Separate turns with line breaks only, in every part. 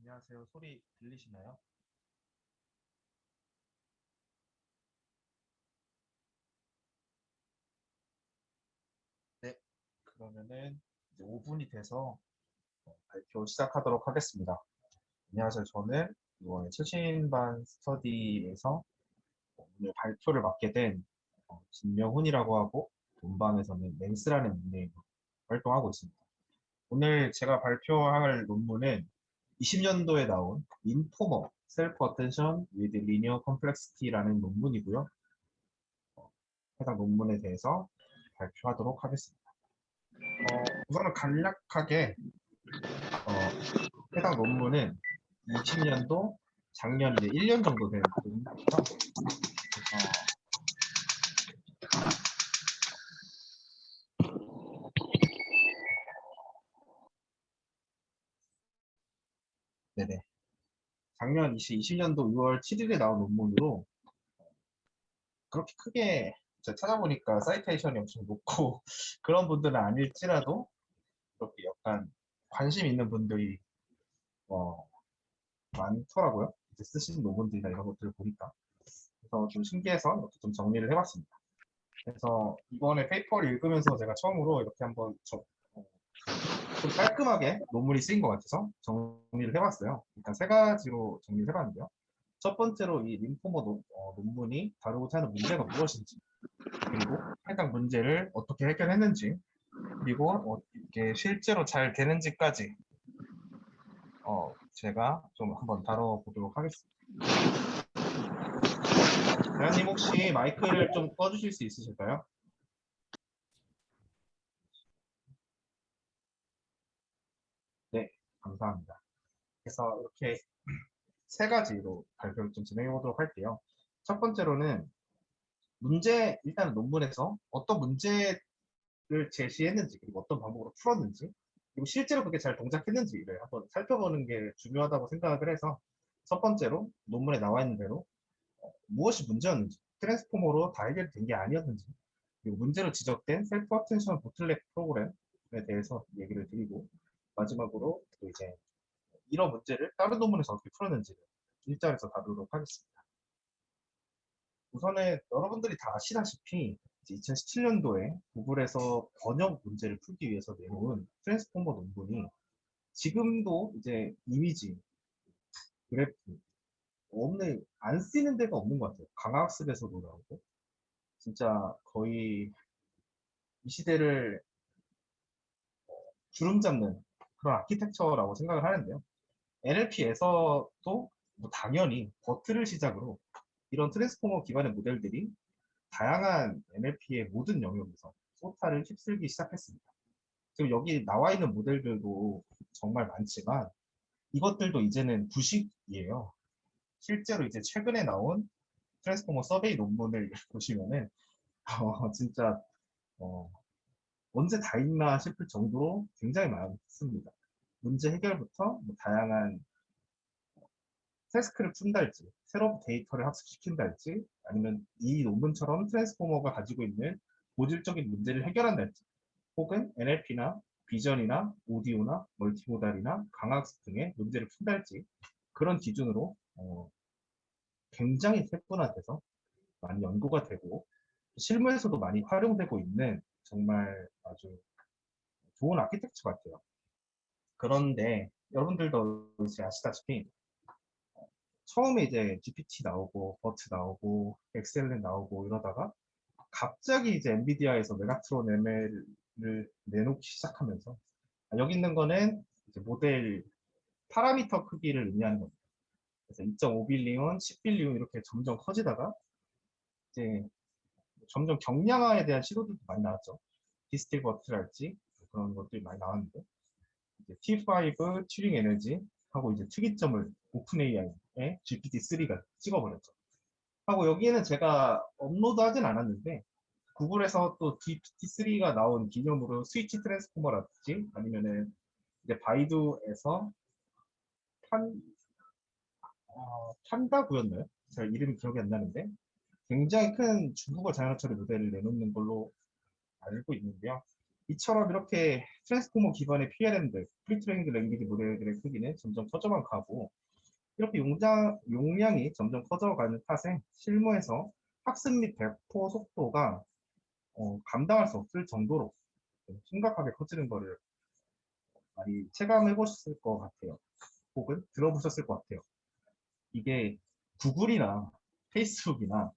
안녕하세요. 소리 들리시나요? 네. 그러면은 이제 5분이 돼서 발표 시작하도록 하겠습니다. 안녕하세요. 저는 이번에 최신반 스터디에서 오늘 발표를 맡게 된 진명훈이라고 하고 본방에서는 맹스라는 닉네임으로 활동하고 있습니다. 오늘 제가 발표할 논문은 20년도에 나온 인포머 Self Attention with Linear Complexity라는 논문이고요. 해당 논문에 대해서 발표하도록 하겠습니다. 우선은 간략하게 해당 논문은 20년도 작년 이제 1년 정도 된 논문이고요. 네네. 작년 20년도 6월 7일에 나온 논문으로 그렇게 크게 제가 찾아보니까 사이테이션이 엄청 높고 그런 분들은 아닐지라도 그렇게 약간 관심 있는 분들이 어, 많더라고요. 이제 쓰신 논문들이나 이런 것들을 보니까. 그래서 좀 신기해서 이렇게 좀 정리를 해봤습니다. 그래서 이번에 페이퍼를 읽으면서 제가 처음으로 이렇게 한번 좀 깔끔하게 논문이 쓰인 것 같아서 정리를 해봤어요. 일단 세 가지로 정리를 해봤는데요. 첫 번째로 이 림포머 논문이 다루고자 하는 문제가 무엇인지, 그리고 해당 문제를 어떻게 해결했는지, 그리고 이게 실제로 잘 되는지까지 제가 좀 한번 다뤄보도록 하겠습니다. 대현님 혹시 마이크를 좀 꺼주실 수 있으실까요? 네, 감사합니다. 그래서 이렇게 세 가지로 발표를 좀 진행해 보도록 할게요. 첫 번째로는 일단 논문에서 어떤 문제를 제시했는지, 그리고 어떤 방법으로 풀었는지, 그리고 실제로 그게 잘 동작했는지를 한번 살펴보는 게 중요하다고 생각을 해서 첫 번째로 논문에 나와 있는 대로 무엇이 문제였는지, 트랜스포머로 다 해결된 게 아니었는지, 그리고 문제로 지적된 셀프 어텐션 보틀렉 프로그램에 대해서 얘기를 드리고, 마지막으로 또 이제 이런 문제를 다른 논문에서 어떻게 풀었는지를 일자에서 다루도록 하겠습니다. 우선은 여러분들이 다 아시다시피 2017년도에 구글에서 번역 문제를 풀기 위해서 내놓은 트랜스포머 논문이 지금도 이제 이미지, 그래프, 안 쓰이는 데가 없는 것 같아요. 강학습에서도 나오고. 진짜 거의 이 시대를 주름 잡는 그런 아키텍처라고 생각을 하는데요. NLP에서도 뭐 당연히 버트를 시작으로 이런 트랜스포머 기반의 모델들이 다양한 NLP의 모든 영역에서 소타를 휩쓸기 시작했습니다. 지금 여기 나와 있는 모델들도 정말 많지만 이것들도 이제는 구식이에요. 실제로 이제 최근에 나온 트랜스포머 서베이 논문을 보시면은 진짜 어, 언제 다 읽나 싶을 정도로 굉장히 많습니다. 문제 해결부터 뭐 다양한 태스크를 푼달지, 새로운 데이터를 학습시킨달지, 아니면 이 논문처럼 트랜스포머가 가지고 있는 고질적인 문제를 해결한달지, 혹은 NLP나 비전이나 오디오나 멀티모달이나 강학습 등의 문제를 푼달지 그런 기준으로 굉장히 세분화돼서 많이 연구가 되고 실무에서도 많이 활용되고 있는 정말 아주 좋은 아키텍처 같아요. 그런데 여러분들도 이제 아시다시피 처음에 이제 GPT 나오고 버트 나오고 엑셀렌 나오고 이러다가 갑자기 이제 엔비디아에서 메가트론 ML을 내놓기 시작하면서 여기 있는 거는 이제 모델 파라미터 크기를 의미하는 겁니다. 그래서 2.5빌리온, 10빌리온 이렇게 점점 커지다가 이제 점점 경량화에 대한 시도들도 많이 나왔죠. 디스틸 버트랄지 그런 것들이 많이 나왔는데 이제 T5 튜링 에너지 하고 이제 특이점을 오픈 AI에 GPT-3가 찍어버렸죠. 하고 여기에는 제가 업로드하진 않았는데 구글에서 또 GPT-3가 나온 기념으로 스위치 트랜스포머라든지 아니면은 이제 바이두에서 판, 판다구였나요? 잘 이름이 기억이 안 나는데 굉장히 큰 중국어 자연어 처리 모델을 내놓는 걸로 알고 있는데요. 이처럼 이렇게 트랜스포머 기반의 PLM들, 프리트레인드 랭귀지 모델들의 크기는 점점 커져만 가고 이렇게 용량이 점점 커져가는 탓에 실무에서 학습 및 배포 속도가 감당할 수 없을 정도로 심각하게 커지는 것을 많이 체감해 보셨을 것 같아요. 혹은 들어보셨을 것 같아요. 이게 구글이나 페이스북이나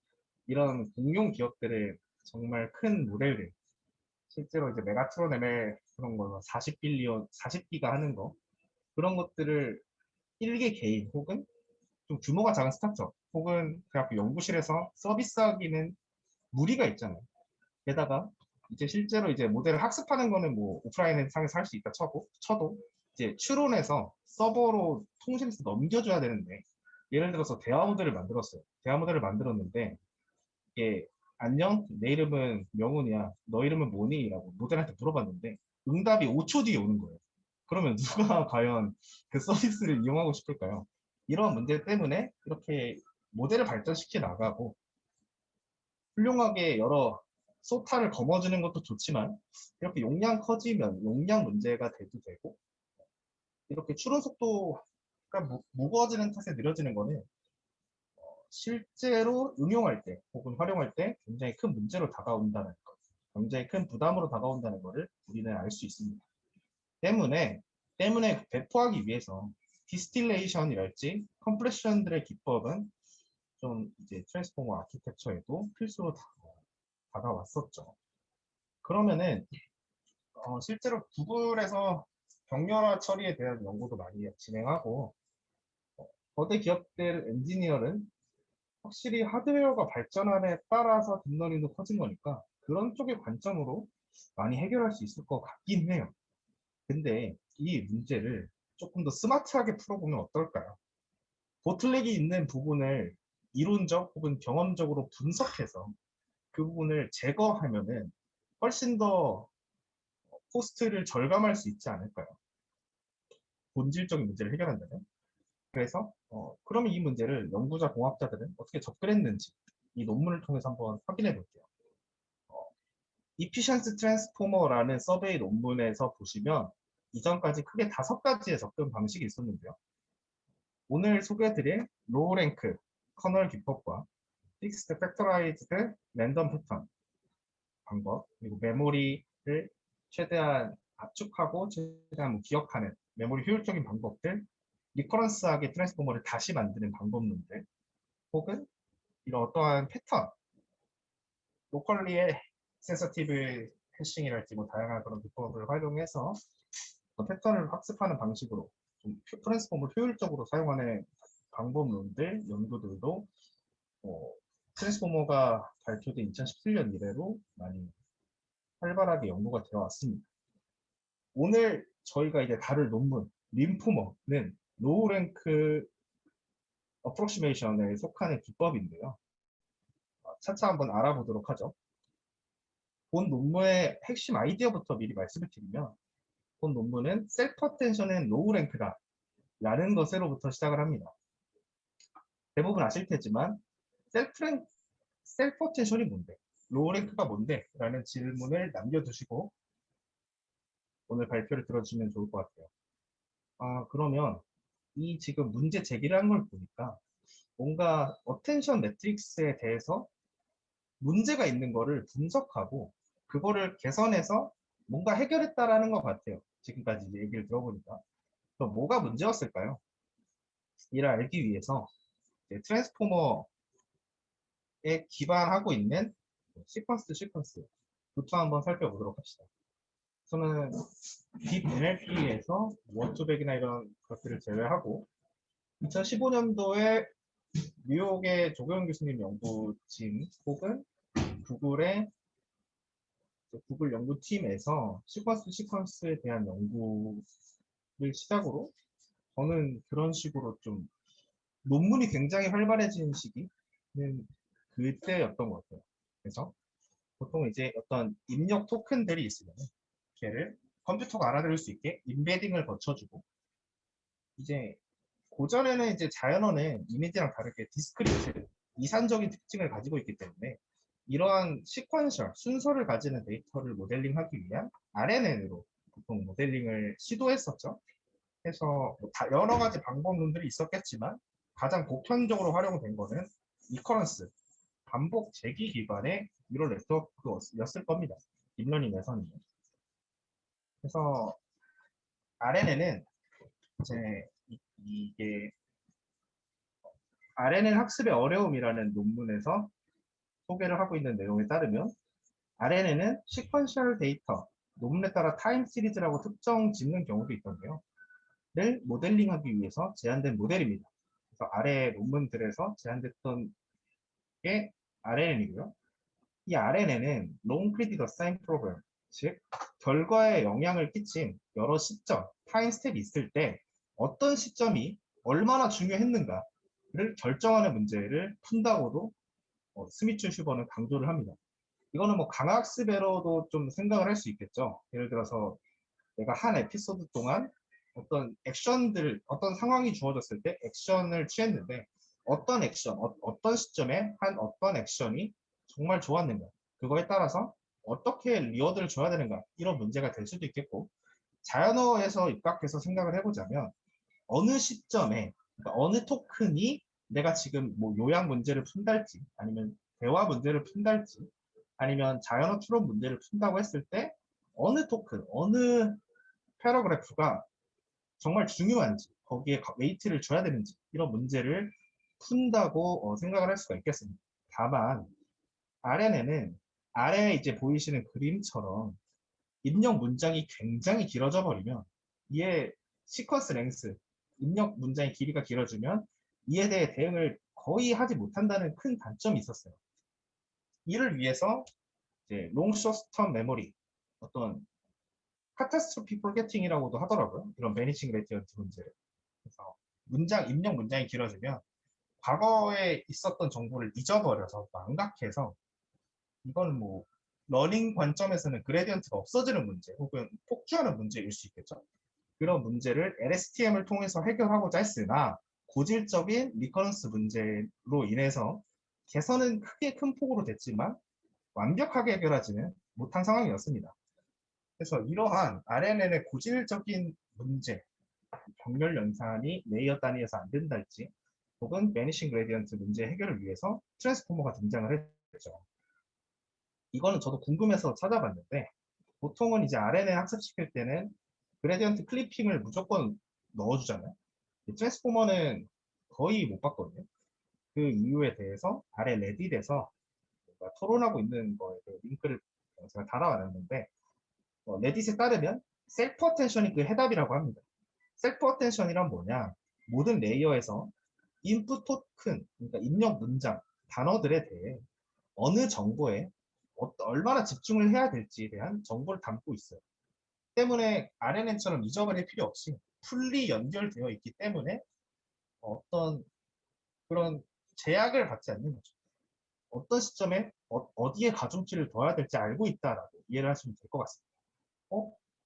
이런 공용 기업들의 정말 큰 모델들, 실제로 이제 메가트론 ML 그런 거 40빌리언, 40기가 하는 거 그런 것들을 일개 개인 혹은 좀 규모가 작은 스타트업 혹은 그냥 연구실에서 서비스하기는 무리가 있잖아요. 게다가 이제 실제로 이제 모델을 학습하는 거는 뭐 오프라인 상에서 할 수 있다 쳐도 이제 추론해서 서버로 통신해서 넘겨줘야 되는데 예를 들어서 대화 모델을 만들었어요. 대화 모델을 만들었는데 이게 안녕? 내 이름은 명훈이야. 너 이름은 뭐니? 라고 모델한테 물어봤는데 응답이 5초 뒤에 오는 거예요. 그러면 누가 과연 그 서비스를 이용하고 싶을까요? 이런 문제 때문에 이렇게 모델을 발전시켜 나가고 훌륭하게 여러 소타를 거머쥐는 것도 좋지만 이렇게 용량 커지면 용량 문제가 돼도 되고 이렇게 추론 속도가 무거워지는 탓에 느려지는 거는 실제로 응용할 때 혹은 활용할 때 굉장히 큰 문제로 다가온다는 것, 굉장히 큰 부담으로 다가온다는 것을 우리는 알 수 있습니다. 때문에 배포하기 위해서 디스틸레이션이랄지 컴프레션들의 기법은 좀 이제 트랜스포머 아키텍처에도 필수로 다가왔었죠. 그러면은 실제로 구글에서 격렬화 처리에 대한 연구도 많이 진행하고 거대 기업들 엔지니어는 확실히 하드웨어가 발전함에 따라서 딥러닝도 커진 거니까 그런 쪽의 관점으로 많이 해결할 수 있을 것 같긴 해요. 근데 이 문제를 조금 더 스마트하게 풀어보면 어떨까요? 보틀렉이 있는 부분을 이론적 혹은 경험적으로 분석해서 그 부분을 제거하면은 훨씬 더 코스트를 절감할 수 있지 않을까요? 본질적인 문제를 해결한다면. 그래서 그러면 이 문제를 연구자 공학자들은 어떻게 접근했는지 이 논문을 통해서 한번 확인해 볼게요. Efficiency Transformer라는 서베이 논문에서 보시면 이전까지 크게 5가지의 접근 방식이 있었는데요. 오늘 소개해드릴 로우 랭크 커널 기법과 픽스드 팩터라이즈드 랜덤 패턴 방법 그리고 메모리를 최대한 압축하고 최대한 기억하는 메모리 효율적인 방법들 리커런스하게 트랜스포머를 다시 만드는 방법론들 혹은 이런 어떠한 패턴 로컬리의 센서티브 해싱이랄지 뭐 다양한 그런 기법을 활용해서 패턴을 학습하는 방식으로 좀 트랜스포머를 효율적으로 사용하는 방법론들 연구들도 트랜스포머가 발표된 2017년 이래로 많이 활발하게 연구가 되어 왔습니다. 오늘 저희가 이제 다룰 논문 림포머는 로우 랭크 어프로시메이션에 속하는 기법인데요. 차차 한번 알아보도록 하죠. 본 논문의 핵심 아이디어부터 미리 말씀을 드리면 본 논문은 셀프 어텐션은 로우 랭크다 라는 것으로부터 시작을 합니다. 대부분 아실 테지만 셀프 어텐션이 뭔데? 로우 랭크가 뭔데? 라는 질문을 남겨두시고 오늘 발표를 들어주시면 좋을 것 같아요. 그러면 이 지금 문제 제기를 한 걸 보니까 뭔가 어텐션 매트릭스에 대해서 문제가 있는 거를 분석하고 그거를 개선해서 뭔가 해결했다라는 것 같아요. 지금까지 이제 얘기를 들어보니까. 그럼 뭐가 문제였을까요? 이를 알기 위해서 트랜스포머에 기반하고 있는 시퀀스부터 한번 살펴보도록 합시다. 저는 딥 NLP에서 워투백이나 이런 것들을 제외하고 2015년도에 뉴욕의 조경 교수님 연구팀 혹은 구글 연구팀에서 시퀀스에 대한 연구를 시작으로 저는 그런 식으로 좀 논문이 굉장히 활발해지는 시기는 그때였던 것 같아요. 그래서 보통 이제 어떤 입력 토큰들이 있으면 걔를 컴퓨터가 알아들을 수 있게 임베딩을 거쳐주고 이제 고전에는 이제 자연어는 이미지랑 다르게 디스크리트, 이산적인 특징을 가지고 있기 때문에 이러한 시퀀셜, 순서를 가지는 데이터를 모델링하기 위한 RNN으로 보통 모델링을 시도했었죠. 그래서 여러 가지 방법론들이 있었겠지만 가장 보편적으로 활용된 거는 이커런스, 반복 재기 기반의 뉴럴 네트워크였을 겁니다. 딥러닝에서는. 그래서 RNN은 이제 이게 RNN 학습의 어려움이라는 논문에서 소개를 하고 있는 내용에 따르면 RNN은 시퀀셜 데이터, 논문에 따라 타임 시리즈라고 특정 짓는 경우도 있던데요. 를 모델링하기 위해서 제안된 모델입니다. 그래서 아래 논문들에서 제안됐던 게 RNN이고요. 이 RNN은 Long Credit Assign Program, 즉 결과에 영향을 끼친 여러 시점, 타임 스텝이 있을 때 어떤 시점이 얼마나 중요했는가를 결정하는 문제를 푼다고도 스미츠 슈버는 강조를 합니다. 이거는 뭐 강학습에로도 좀 생각을 할 수 있겠죠. 예를 들어서 내가 한 에피소드 동안 어떤 액션들, 어떤 상황이 주어졌을 때 액션을 취했는데 어떤 액션, 어떤 시점에 한 어떤 액션이 정말 좋았는가. 그거에 따라서 어떻게 리워드를 줘야 되는가. 이런 문제가 될 수도 있겠고 자연어에서 입각해서 생각을 해보자면 어느 시점에, 그러니까 어느 토큰이 내가 지금 뭐 요약 문제를 푼달지 아니면 대화 문제를 푼달지 아니면 자연어 추론 문제를 푼다고 했을 때 어느 토큰, 어느 패러그래프가 정말 중요한지 거기에 웨이트를 줘야 되는지 이런 문제를 푼다고 생각을 할 수가 있겠습니다. 다만 RNN은 아래에 이제 보이시는 그림처럼 입력 문장이 굉장히 길어져 버리면 이에 시퀀스 랭스, 입력 문장의 길이가 길어지면 이에 대해 대응을 거의 하지 못한다는 큰 단점이 있었어요. 이를 위해서 이제 롱 쇼스텀 메모리, 어떤 카타스트로피 포겟팅이라고도 하더라고요. 이런 매니징 레디언트 문제를. 그래서 입력 문장이 길어지면 과거에 있었던 정보를 잊어버려서 망각해서 이건 뭐 러닝 관점에서는 그레디언트가 없어지는 문제 혹은 폭주하는 문제일 수 있겠죠. 그런 문제를 LSTM을 통해서 해결하고자 했으나 고질적인 리커런스 문제로 인해서 개선은 크게 큰 폭으로 됐지만 완벽하게 해결하지는 못한 상황이었습니다. 그래서 이러한 RNN의 고질적인 문제, 병렬 연산이 레이어 단위에서 안 된달지 혹은 베니싱 그레디언트 문제 해결을 위해서 트랜스포머가 등장을 했죠. 이거는 저도 궁금해서 찾아봤는데 보통은 이제 RNN 학습시킬 때는 그레디언트 클리핑을 무조건 넣어주잖아요. 트랜스포머는 거의 못 봤거든요. 그 이유에 대해서 아래 레딧에서 토론하고 있는 거에 링크를 제가 달아왔는데 레딧에 따르면 셀프 어텐션이 그 해답이라고 합니다. 셀프 어텐션이란 뭐냐? 모든 레이어에서 인풋 토큰, 그러니까 입력 문장, 단어들에 대해 어느 정보에 얼마나 집중을 해야 될지에 대한 정보를 담고 있어요. 때문에 RNN처럼 잊어버릴 필요 없이 풀리 연결되어 있기 때문에 어떤 그런 제약을 받지 않는 거죠. 어떤 시점에 어디에 가중치를 둬야 될지 알고 있다라고 이해를 하시면 될 것 같습니다.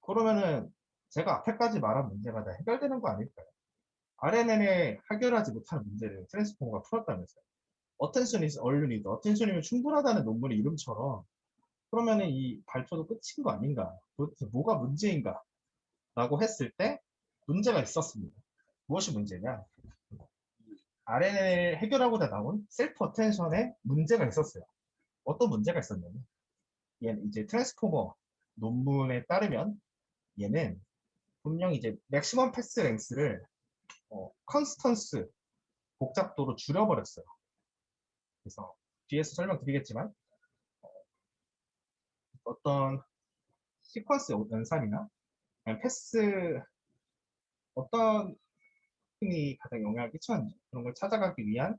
그러면은 제가 앞에까지 말한 문제가 다 해결되는 거 아닐까요? RNN에 해결하지 못하는 문제를 트랜스포머가 풀었다면서요. 어텐션 is all you need. 어텐션이면 충분하다는 논문의 이름처럼 그러면은 이 발표도 끝인 거 아닌가? 도대체 뭐가 문제인가? 라고 했을 때 문제가 있었습니다. 무엇이 문제냐? RNN을 해결하고자 나온 셀프 어텐션에 문제가 있었어요. 어떤 문제가 있었냐면 얘는 이제 트랜스포머 논문에 따르면 얘는 분명히 이제 맥시멈 패스 랭스를 컨스턴스 복잡도로 줄여버렸어요. 그래서 뒤에서 설명드리겠지만 어떤 시퀀스 연산이나 패스 어떤 흔히 가장 영향을 끼쳤는지 그런 걸 찾아가기 위한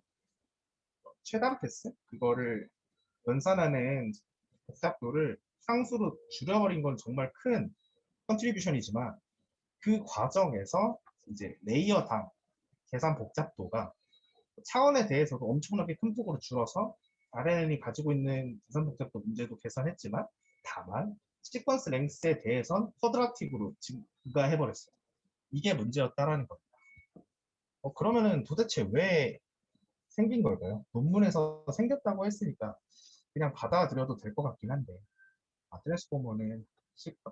최단 패스 그거를 연산하는 복잡도를 상수로 줄여버린 건 정말 큰 컨트리뷰션이지만 그 과정에서 이제 레이어당 계산 복잡도가 차원에 대해서도 엄청나게 큰 폭으로 줄어서 RNN이 가지고 있는 계산 복잡도 문제도 개선했지만 다만 시퀀스 랭스에 대해선 쿼드라틱으로 증가해버렸어요. 이게 문제였다라는 겁니다. 그러면은 도대체 왜 생긴 걸까요? 논문에서 생겼다고 했으니까 그냥 받아들여도 될 것 같긴 한데, 트랜스포머는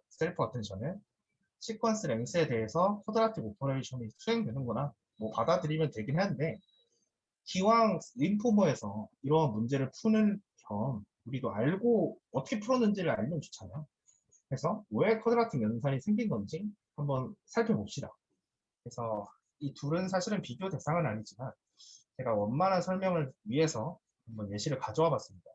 셀프 어텐션은 시퀀스 랭스에 대해서 쿼드라틱 오퍼레이션이 수행되는구나. 뭐 받아들이면 되긴 한데, 기왕 림포머에서 이러한 문제를 푸는 겸 우리도 알고 어떻게 풀었는지를 알면 좋잖아요. 그래서 왜 쿼드라틱 연산이 생긴 건지 한번 살펴봅시다. 그래서 이 둘은 사실은 비교 대상은 아니지만 제가 원만한 설명을 위해서 한번 예시를 가져와 봤습니다.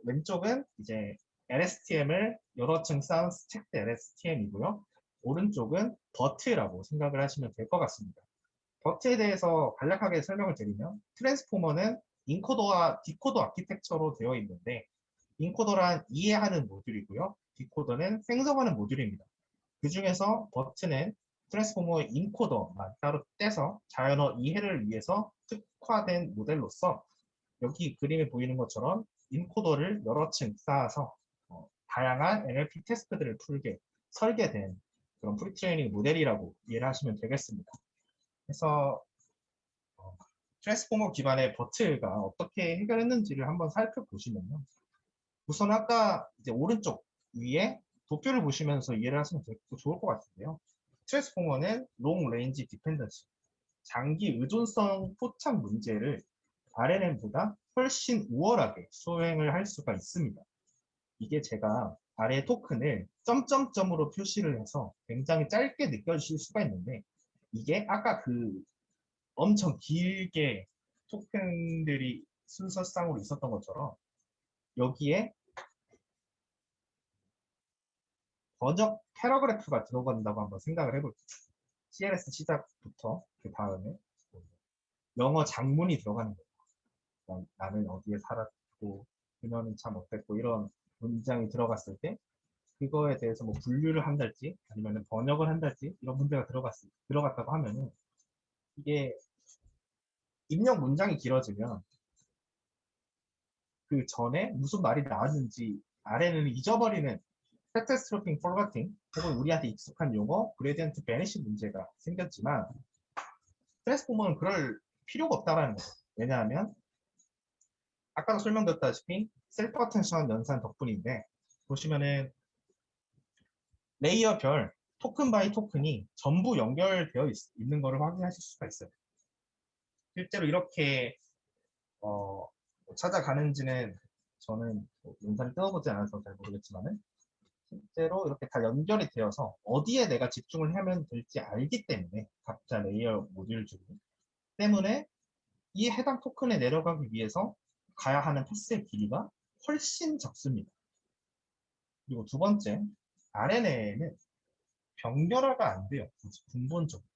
왼쪽은 이제 LSTM을 여러 층 쌓은 스택드 LSTM이고요. 오른쪽은 버트라고 생각을 하시면 될 것 같습니다. 버트에 대해서 간략하게 설명을 드리면 트랜스포머는 인코더와 디코더 아키텍처로 되어 있는데 인코더란 이해하는 모듈이고요. 디코더는 생성하는 모듈입니다. 그 중에서 버트는 트랜스포머의 인코더만 따로 떼서 자연어 이해를 위해서 특화된 모델로서 여기 그림에 보이는 것처럼 인코더를 여러 층 쌓아서 다양한 NLP 테스트들을 풀게 설계된 그런 프리트레이닝 모델이라고 이해를 하시면 되겠습니다. 그래서 트랜스포머 기반의 버트가 어떻게 해결했는지를 한번 살펴보시면요. 우선 아까 이제 오른쪽 위에 도표를 보시면서 이해를 하시면 좋을 것 같은데요. 트랜스포머는 롱 레인지 디펜던시, 장기 의존성 포착 문제를 RNN보다 훨씬 우월하게 수행을 할 수가 있습니다. 이게 제가 아래 토큰을 점점점으로 표시를 해서 굉장히 짧게 느껴지실 수가 있는데 이게 아까 그 엄청 길게 토큰들이 순서상으로 있었던 것처럼 여기에 번역 패러그래프가 들어간다고 한번 생각을 해볼게요. CLS 시작부터 그 다음에 영어 장문이 들어가는 거예요. 나는 어디에 살았고 그녀는 참 어땠고 이런 문장이 들어갔을 때 그거에 대해서 뭐 분류를 한달지 아니면 번역을 한달지 이런 문제가 들어갔다고 하면은 이게 입력 문장이 길어지면 그 전에 무슨 말이 나왔는지 아래는 잊어버리는 캐타스트로핑 포르가팅 혹은 우리한테 익숙한 용어 그레디언트 베니시 문제가 생겼지만 트랜스포머는 그럴 필요가 없다라는 거예요. 왜냐하면 아까도 설명드렸다시피 셀프 어텐션 연산 덕분인데 보시면은 레이어별 토큰 바이 토큰이 전부 연결되어 있는 것을 확인하실 수가 있어요. 실제로 이렇게 찾아가는지는 저는 연산을 뜯어보지 않아서 잘 모르겠지만은 실제로 이렇게 다 연결이 되어서 어디에 내가 집중을 하면 될지 알기 때문에 각자 레이어 모듈 중에 때문에 이 해당 토큰에 내려가기 위해서 가야 하는 패스의 길이가 훨씬 적습니다. 그리고 두 번째, RNA는 병렬화가 안 돼요. 근본적으로.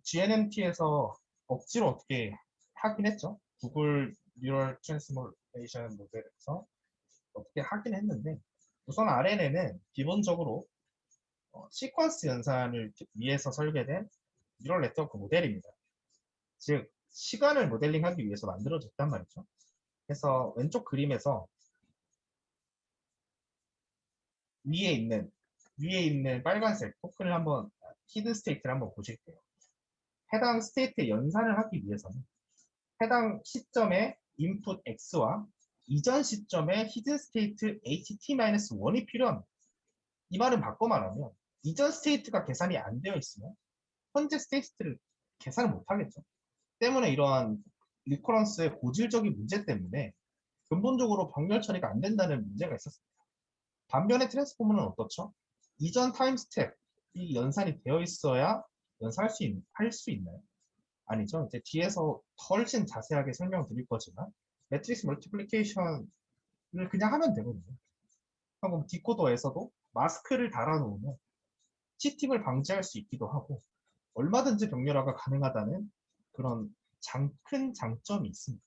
GNMT에서 억지로 어떻게 하긴 했죠. 구글 뉴럴 트랜스포메이션 모델에서 어떻게 하긴 했는데 우선 RNN은 기본적으로 시퀀스 연산을 위해서 설계된 뉴럴 네트워크 모델입니다. 즉 시간을 모델링하기 위해서 만들어졌단 말이죠. 그래서 왼쪽 그림에서 위에 있는 빨간색 토큰을 한번 히든 스테이트를 한번 보실게요. 해당 스테이트의 연산을 하기 위해서는 해당 시점의 인풋 X와 이전 시점의 히든 스테이트 HT-1이 필요합니다. 이 말은 바꿔 말하면 이전 스테이트가 계산이 안 되어 있으면 현재 스테이트를 계산을 못 하겠죠. 때문에 이러한 리커런스의 고질적인 문제 때문에 근본적으로 병렬 처리가 안 된다는 문제가 있었습니다. 반면에 트랜스포머는 어떻죠? 이전 타임 스텝이 연산이 되어 있어야 할 수 있나요? 아니죠. 이제 뒤에서 훨씬 자세하게 설명드릴 거지만 매트릭스 멀티플리케이션을 그냥 하면 되거든요. 그럼 디코더에서도 마스크를 달아놓으면 치팅을 방지할 수 있기도 하고 얼마든지 병렬화가 가능하다는 그런 큰 장점이 있습니다.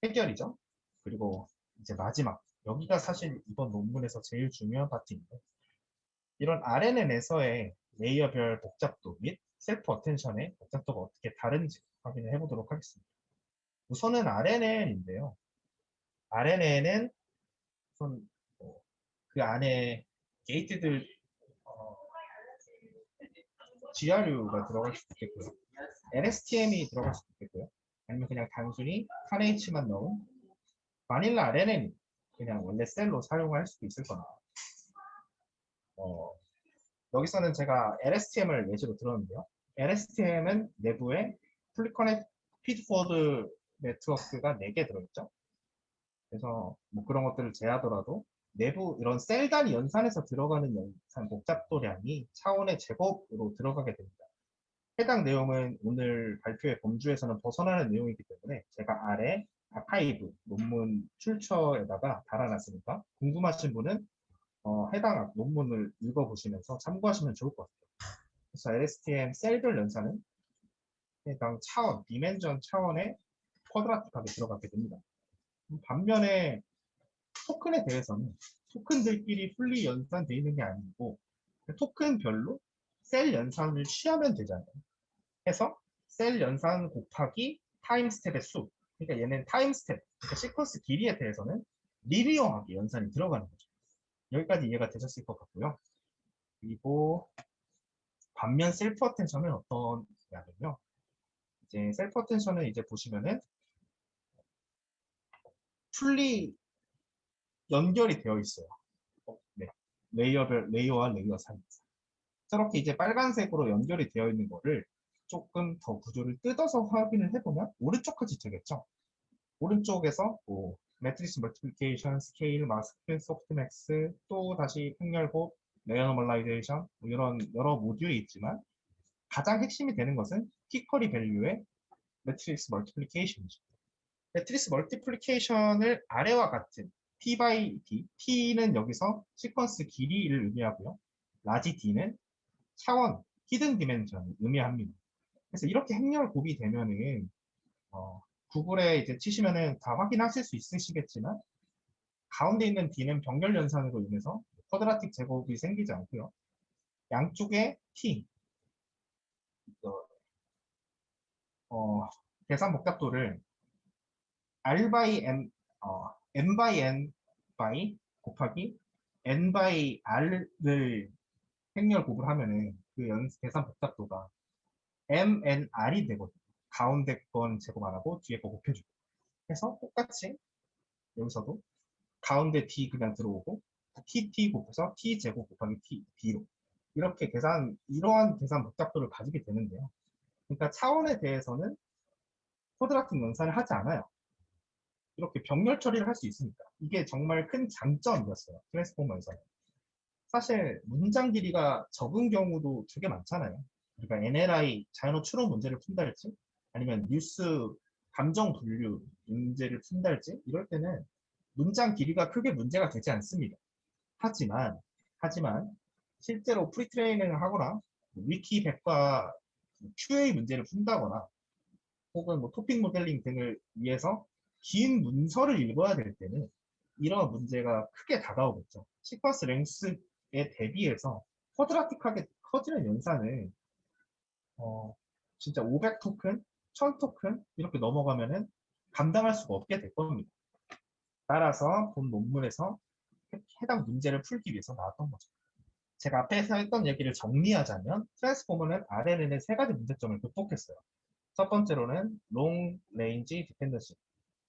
해결이죠. 그리고 이제 마지막 여기가 사실 이번 논문에서 제일 중요한 파트인데 이런 RNN에서의 레이어별 복잡도 및 셀프 어텐션의 복잡도가 어떻게 다른지 확인을 해보도록 하겠습니다. 우선은 RNN인데요. RNN은 우선 그 안에 게이트들 GRU가 들어갈 수도 있겠고요. NSTM이 들어갈 수도 있겠고요. 아니면 그냥 단순히 1H만 넣은 바닐라 RNN이 그냥 원래 셀로 사용할 수도 있을 거나 여기서는 제가 LSTM을 예시로 들었는데요. LSTM은 내부에 플리커넥 피드포워드 네트워크가 4개 들어있죠. 그래서 뭐 그런 것들을 제하더라도 내부 이런 셀 단위 연산에서 들어가는 연산 복잡도량이 차원의 제곱으로 들어가게 됩니다. 해당 내용은 오늘 발표의 범주에서는 벗어나는 내용이기 때문에 제가 아래 아카이브 논문 출처에다가 달아놨으니까 궁금하신 분은 해당 논문을 읽어보시면서 참고하시면 좋을 것 같아요. 그래서 LSTM 셀별 연산은 해당 차원, 디멘전 차원에 쿼드라틱하게 들어가게 됩니다. 반면에 토큰에 대해서는 토큰들끼리 풀리 연산되어 있는 게 아니고 토큰별로 셀 연산을 취하면 되잖아요. 해서 셀 연산 곱하기 타임 스텝의 수. 그러니까 얘는 타임 스텝, 그러니까 시퀀스 길이에 대해서는 리니어하게 연산이 들어가는 거죠. 여기까지 이해가 되셨을 것 같고요. 그리고 반면 셀프 어텐션은 어떤 거냐면요. 이제 셀프 어텐션은 이제 보시면은 풀리 연결이 되어 있어요. 네. 레이어와 레이어 사이에서. 저렇게 이제 빨간색으로 연결이 되어 있는 거를 조금 더 구조를 뜯어서 확인을 해보면 오른쪽까지 되겠죠. 오른쪽에서 뭐 매트리스 멀티플리케이션, 스케일, 마스크, 소프트맥스, 또 다시 폭렬곱, 레이어 노멀라이제이션 이런 여러 모듈이 있지만 가장 핵심이 되는 것은 피커리 밸류의 매트리스 멀티플리케이션이죠. 매트리스 멀티플리케이션을 아래와 같은 P by D, T는 여기서 시퀀스 길이를 의미하고요. 라지 D는 차원, 히든 디멘션을 의미합니다. 그래서 이렇게 행렬 곱이 되면은 구글에 이제 치시면은 다 확인하실 수 있으시겠지만 가운데 있는 D는 병렬 연산으로 인해서 쿼드라틱 제곱이 생기지 않고요. 양쪽에 T, 계산 복잡도를 R by N, N by N by 곱하기 N by R를 행렬 곱을 하면은 그 계산 복잡도가 MNR이 되거든요. 가운데 건 제곱 안 하고 뒤에 거 곱해주고. 해서 똑같이 여기서도 가운데 D 그냥 들어오고 TT 곱해서 T 제곱 곱하기 T, B로. 이렇게 이러한 계산 복잡도를 가지게 되는데요. 그러니까 차원에 대해서는 쿼드라틱 연산을 하지 않아요. 이렇게 병렬 처리를 할 수 있으니까. 이게 정말 큰 장점이었어요. 트랜스포머에서는. 사실 문장 길이가 적은 경우도 되게 많잖아요. 그러니까 NLI 자연어 추론 문제를 푼다 할지 아니면 뉴스 감정 분류 문제를 푼다 할지 이럴 때는 문장 길이가 크게 문제가 되지 않습니다. 하지만 실제로 프리트레이닝을 하거나 위키 백과 QA 문제를 푼다거나 혹은 뭐 토픽 모델링 등을 위해서 긴 문서를 읽어야 될 때는 이런 문제가 크게 다가오겠죠. 시퀀스 랭스에 대비해서 쿼드라틱하게 커지는 연산을 진짜 500 토큰, 1000 토큰 이렇게 넘어가면은 감당할 수가 없게 될 겁니다. 따라서 본 논문에서 해당 문제를 풀기 위해서 나왔던 거죠. 제가 앞에서 했던 얘기를 정리하자면 트랜스포머는 RNN의 3가지 문제점을 극복했어요. 첫 번째로는 롱 레인지 디펜던시,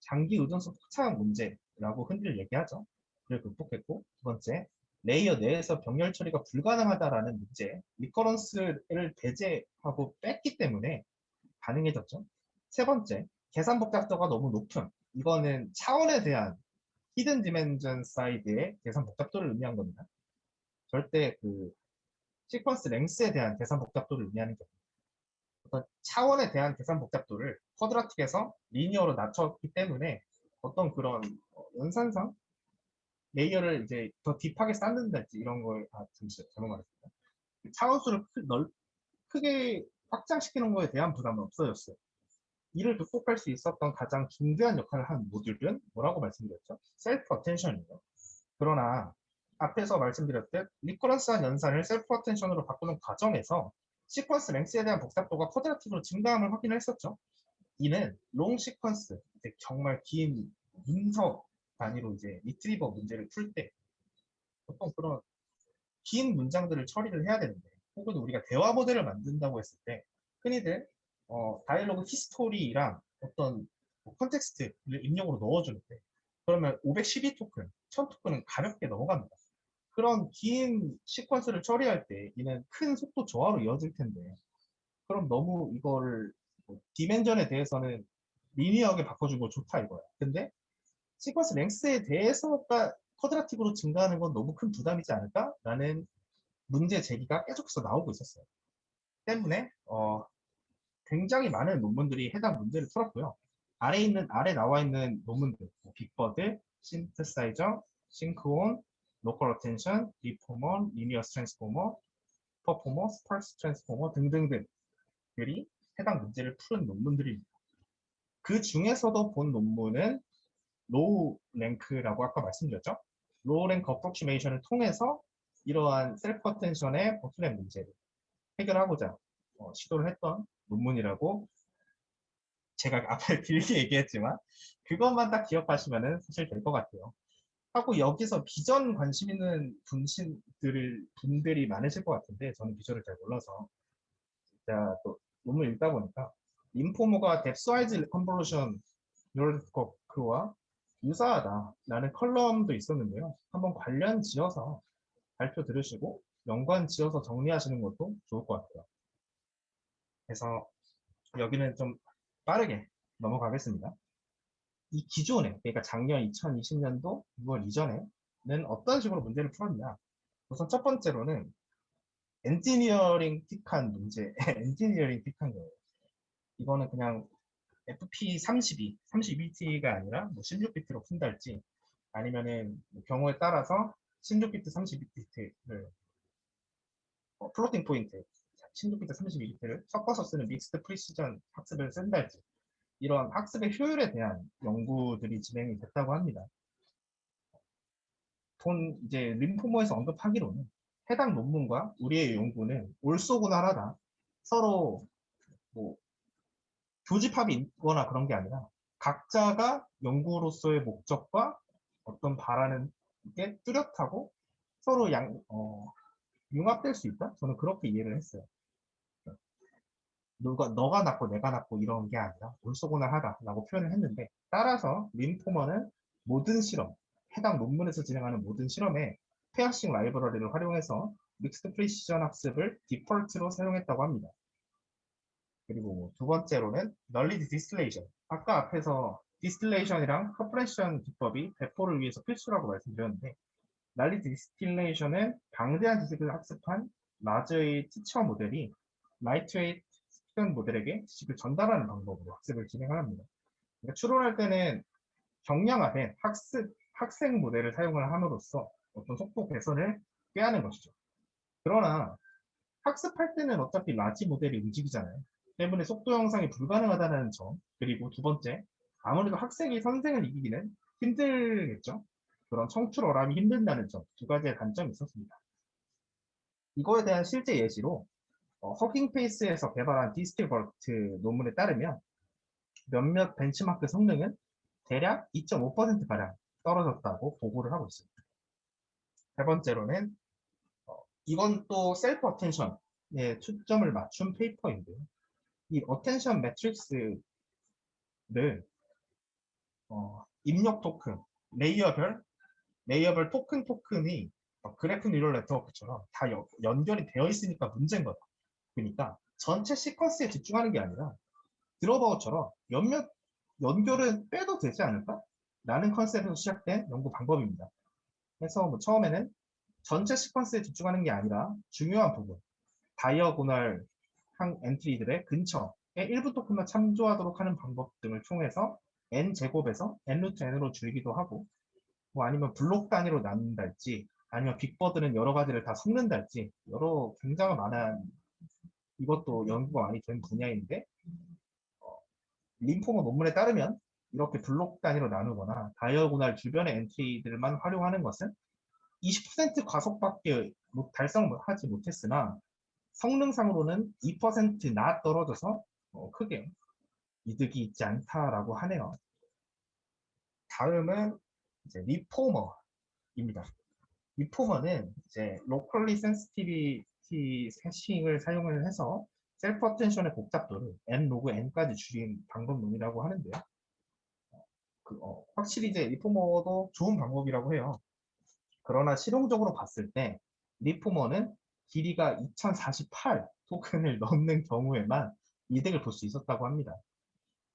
장기 의존성 폭착 문제라고 흔히들 얘기하죠. 그걸 극복했고, 두 번째, 레이어 내에서 병렬 처리가 불가능하다라는 문제, 리커런스를 배제하고 뺐기 때문에 가능해졌죠. 세 번째, 계산 복잡도가 너무 높은, 이거는 차원에 대한 히든 디멘전 사이드의 계산 복잡도를 의미한 겁니다. 절대 그 시퀀스 랭스에 대한 계산 복잡도를 의미하는 게 어떤 차원에 대한 계산 복잡도를 쿼드라틱에서 리니어로 낮췄기 때문에 어떤 그런 연산상 레이어를 이제 더 딥하게 쌓는다든지 이런 걸 잠시 잘못 말했습니다. 차원수를 크게 확장시키는 거에 대한 부담은 없어졌어요. 이를 극복할 수 있었던 가장 중대한 역할을 한 모듈은 뭐라고 말씀드렸죠? 셀프 어텐션이에요. 그러나 앞에서 말씀드렸듯 리커런스한 연산을 셀프 어텐션으로 바꾸는 과정에서 시퀀스 랭스에 대한 복잡도가 쿼드라틱으로 증가함을 확인을 했었죠. 이는 롱 시퀀스, 정말 긴 문서 단위로 이제 리트리버 문제를 풀 때 보통 그런 긴 문장들을 처리를 해야 되는데 혹은 우리가 대화 모델을 만든다고 했을 때 흔히들 다이얼로그 히스토리랑 어떤 컨텍스트를 입력으로 넣어주는데 그러면 512 토큰, 1000 토큰은 가볍게 넘어갑니다. 그런 긴 시퀀스를 처리할 때 이는 큰 속도 저하로 이어질 텐데 그럼 너무 이거를 뭐 디멘전에 대해서는 리니어하게 바꿔준 거 좋다 이거야. 근데 시퀀스 랭스에 대해서가 쿼드라틱으로 증가하는 건 너무 큰 부담이지 않을까? 라는 문제 제기가 계속해서 나오고 있었어요. 때문에 굉장히 많은 논문들이 해당 문제를 풀었고요. 아래 나와 있는 논문들, 뭐 빅버드, 신트사이저, 싱크온, 로컬 어텐션, 리포머, 리니어 트랜스포머, 퍼포머, 스펄스 트랜스포머 등등등들이 해당 문제를 푸는 논문들입니다. 그 중에서도 본 논문은 로우 랭크라고 아까 말씀드렸죠. 로우 랭크 어프로키메이션을 통해서 이러한 셀프 어텐션의 보틀넥 문제를 해결하고자 시도를 했던 논문이라고 제가 앞에 길게 얘기했지만 그것만 딱 기억하시면 사실 될 것 같아요. 하고 여기서 비전 관심 있는 분들이 많으실 것 같은데 저는 비전을 잘 몰라서 제가 또 논문 읽다 보니까 인포모가 뎁스와이즈 컨볼루션 뉴럴네트워크와 유사하다라는 컬럼도 있었는데요. 한번 관련 지어서 발표 들으시고 연관 지어서 정리하시는 것도 좋을 것 같아요. 그래서 여기는 좀 빠르게 넘어가겠습니다. 이 기존에, 그러니까 작년 2020년도 6월 이전에는 어떤 식으로 문제를 풀었냐. 우선 첫 번째로는 엔지니어링 틱한 문제, 엔지니어링 틱한 거예요. 이거는 그냥 FP32, 32T가 아니라 뭐 16비트로 푼달지 아니면은 뭐 경우에 따라서 16비트, 32비트를 플로팅 포인트, 16비트, 32비트를 섞어서 쓰는 믹스드 프리시전 학습을 쓴달지 이런 학습의 효율에 대한 연구들이 진행이 됐다고 합니다. 이제 림포모에서 언급하기로는 해당 논문과 우리의 연구는 올소고나라다. 서로 뭐 교집합이 있거나 그런 게 아니라 각자가 연구로서의 목적과 어떤 바라는 게 뚜렷하고 서로 융합될 수 있다? 저는 그렇게 이해를 했어요. 너가 낫고 내가 낫고 이런 게 아니라 올소고나하다라고 표현을 했는데 따라서 림포머는 모든 실험, 해당 논문에서 진행하는 모든 실험에 페어싱 라이브러리를 활용해서 믹스드 프리시전 학습을 디폴트로 사용했다고 합니다. 그리고 두 번째로는 널리지 디스틸레이션. 아까 앞에서 디스틸레이션이랑 커프레션 기법이 배포를 위해서 필수라고 말씀드렸는데 널리지 디스틸레이션은 방대한 지식을 학습한 라즈의 티처 모델이 라이트웨이트 스튜던트 모델에게 지식을 전달하는 방법으로 학습을 진행합니다. 그러니까 추론할 때는 경량화된 학생 모델을 사용을 함으로써 어떤 속도 개선을 꾀하는 것이죠. 그러나 학습할 때는 어차피 라지 모델이 움직이잖아요. 때문에 속도 형상이 불가능하다는 점, 그리고 두 번째, 아무래도 학생이 선생을 이기기는 힘들겠죠. 그런 청출어람이 힘든다는 점, 두 가지의 단점이 있었습니다. 이거에 대한 실제 예시로 허킹페이스에서 개발한 디스틸버트 논문에 따르면 몇몇 벤치마크 성능은 대략 2.5%가량 떨어졌다고 보고를 하고 있습니다. 세 번째로는 이건 또 셀프 어텐션에 초점을 맞춘 페이퍼인데요. 이 어텐션 매트릭스를 입력 토큰, 레이어별 토큰이 그래프 뉴럴 네트워크처럼 다 연결이 되어 있으니까 문제인 거다. 그러니까 전체 시퀀스에 집중하는 게 아니라 드로버처럼 몇몇 연결은 빼도 되지 않을까? 라는 컨셉에서 시작된 연구 방법입니다. 그래서 뭐 처음에는 전체 시퀀스에 집중하는 게 아니라 중요한 부분, 다이어고널 엔트리들의 근처에 일부 토큰만 참조하도록 하는 방법 등을 통해서 n제곱에서 n루트 n으로 줄이기도 하고 뭐 아니면 블록 단위로 나눈달지 아니면 빅버드는 여러 가지를 다 섞는달지 여러 굉장히 많은 이것도 연구가 많이 된 분야인데 림포머 논문에 따르면 이렇게 블록 단위로 나누거나 다이어고널 주변의 엔트리들만 활용하는 것은 20% 과속밖에 달성하지 못했으나 성능상으로는 2%나 떨어져서 크게 이득이 있지 않다라고 하네요. 다음은 이제 리포머입니다. 리포머는 이제 로컬리 센시티비티 해싱을 사용을 해서 셀프 어텐션의 복잡도를 n 로그 n까지 줄인 방법론이라고 하는데요. 확실히 이제 리포머도 좋은 방법이라고 해요. 그러나 실용적으로 봤을 때 리포머는 길이가 2048 토큰을 넣는 경우에만 이득을 볼 수 있었다고 합니다.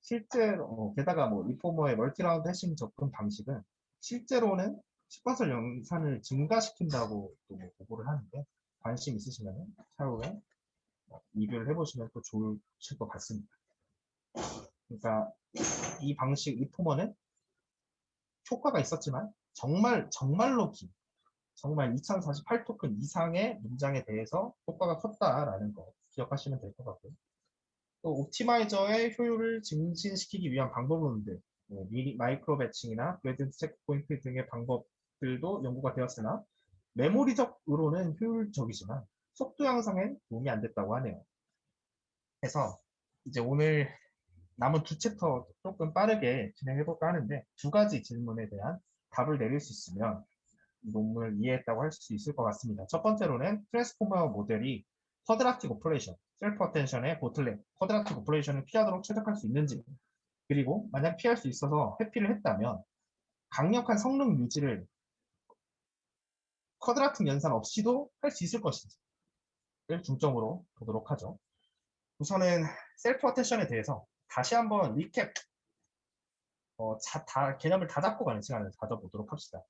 실제로 게다가 뭐 리포머의 멀티라운드 해싱 접근 방식은 실제로는 식번설 연산을 증가시킨다고 또 보고를 하는데 관심 있으시면 차후에 리뷰를 해보시면 또 좋으실 것 같습니다. 그러니까 이 방식 리포머는 효과가 있었지만 정말로 정말 2048 토큰 이상의 문장에 대해서 효과가 컸다라는 거 기억하시면 될 것 같고요. 또 옵티마이저의 효율을 증진시키기 위한 방법론들, 마이크로 배칭이나 그레디언트 체크포인트 등의 방법들도 연구가 되었으나 메모리적으로는 효율적이지만 속도 향상엔 도움이 안 됐다고 하네요. 그래서 이제 오늘 남은 두 챕터 조금 빠르게 진행해볼까 하는데 두 가지 질문에 대한 답을 내릴 수 있으면 이 논문을 이해했다고 할 수 있을 것 같습니다. 첫 번째로는 트랜스포머 모델이 쿼드라틱 오퍼레이션, 셀프 어텐션의 보틀넥, 쿼드라틱 오퍼레이션을 피하도록 최적할 수 있는지, 그리고 만약 피할 수 있어서 회피를 했다면 강력한 성능 유지를 쿼드라틱 연산 없이도 할 수 있을 것인지를 중점으로 보도록 하죠. 우선은 셀프 어텐션에 대해서 다시 한번 리캡, 개념을 다 잡고 가는 시간을 가져보도록 합시다.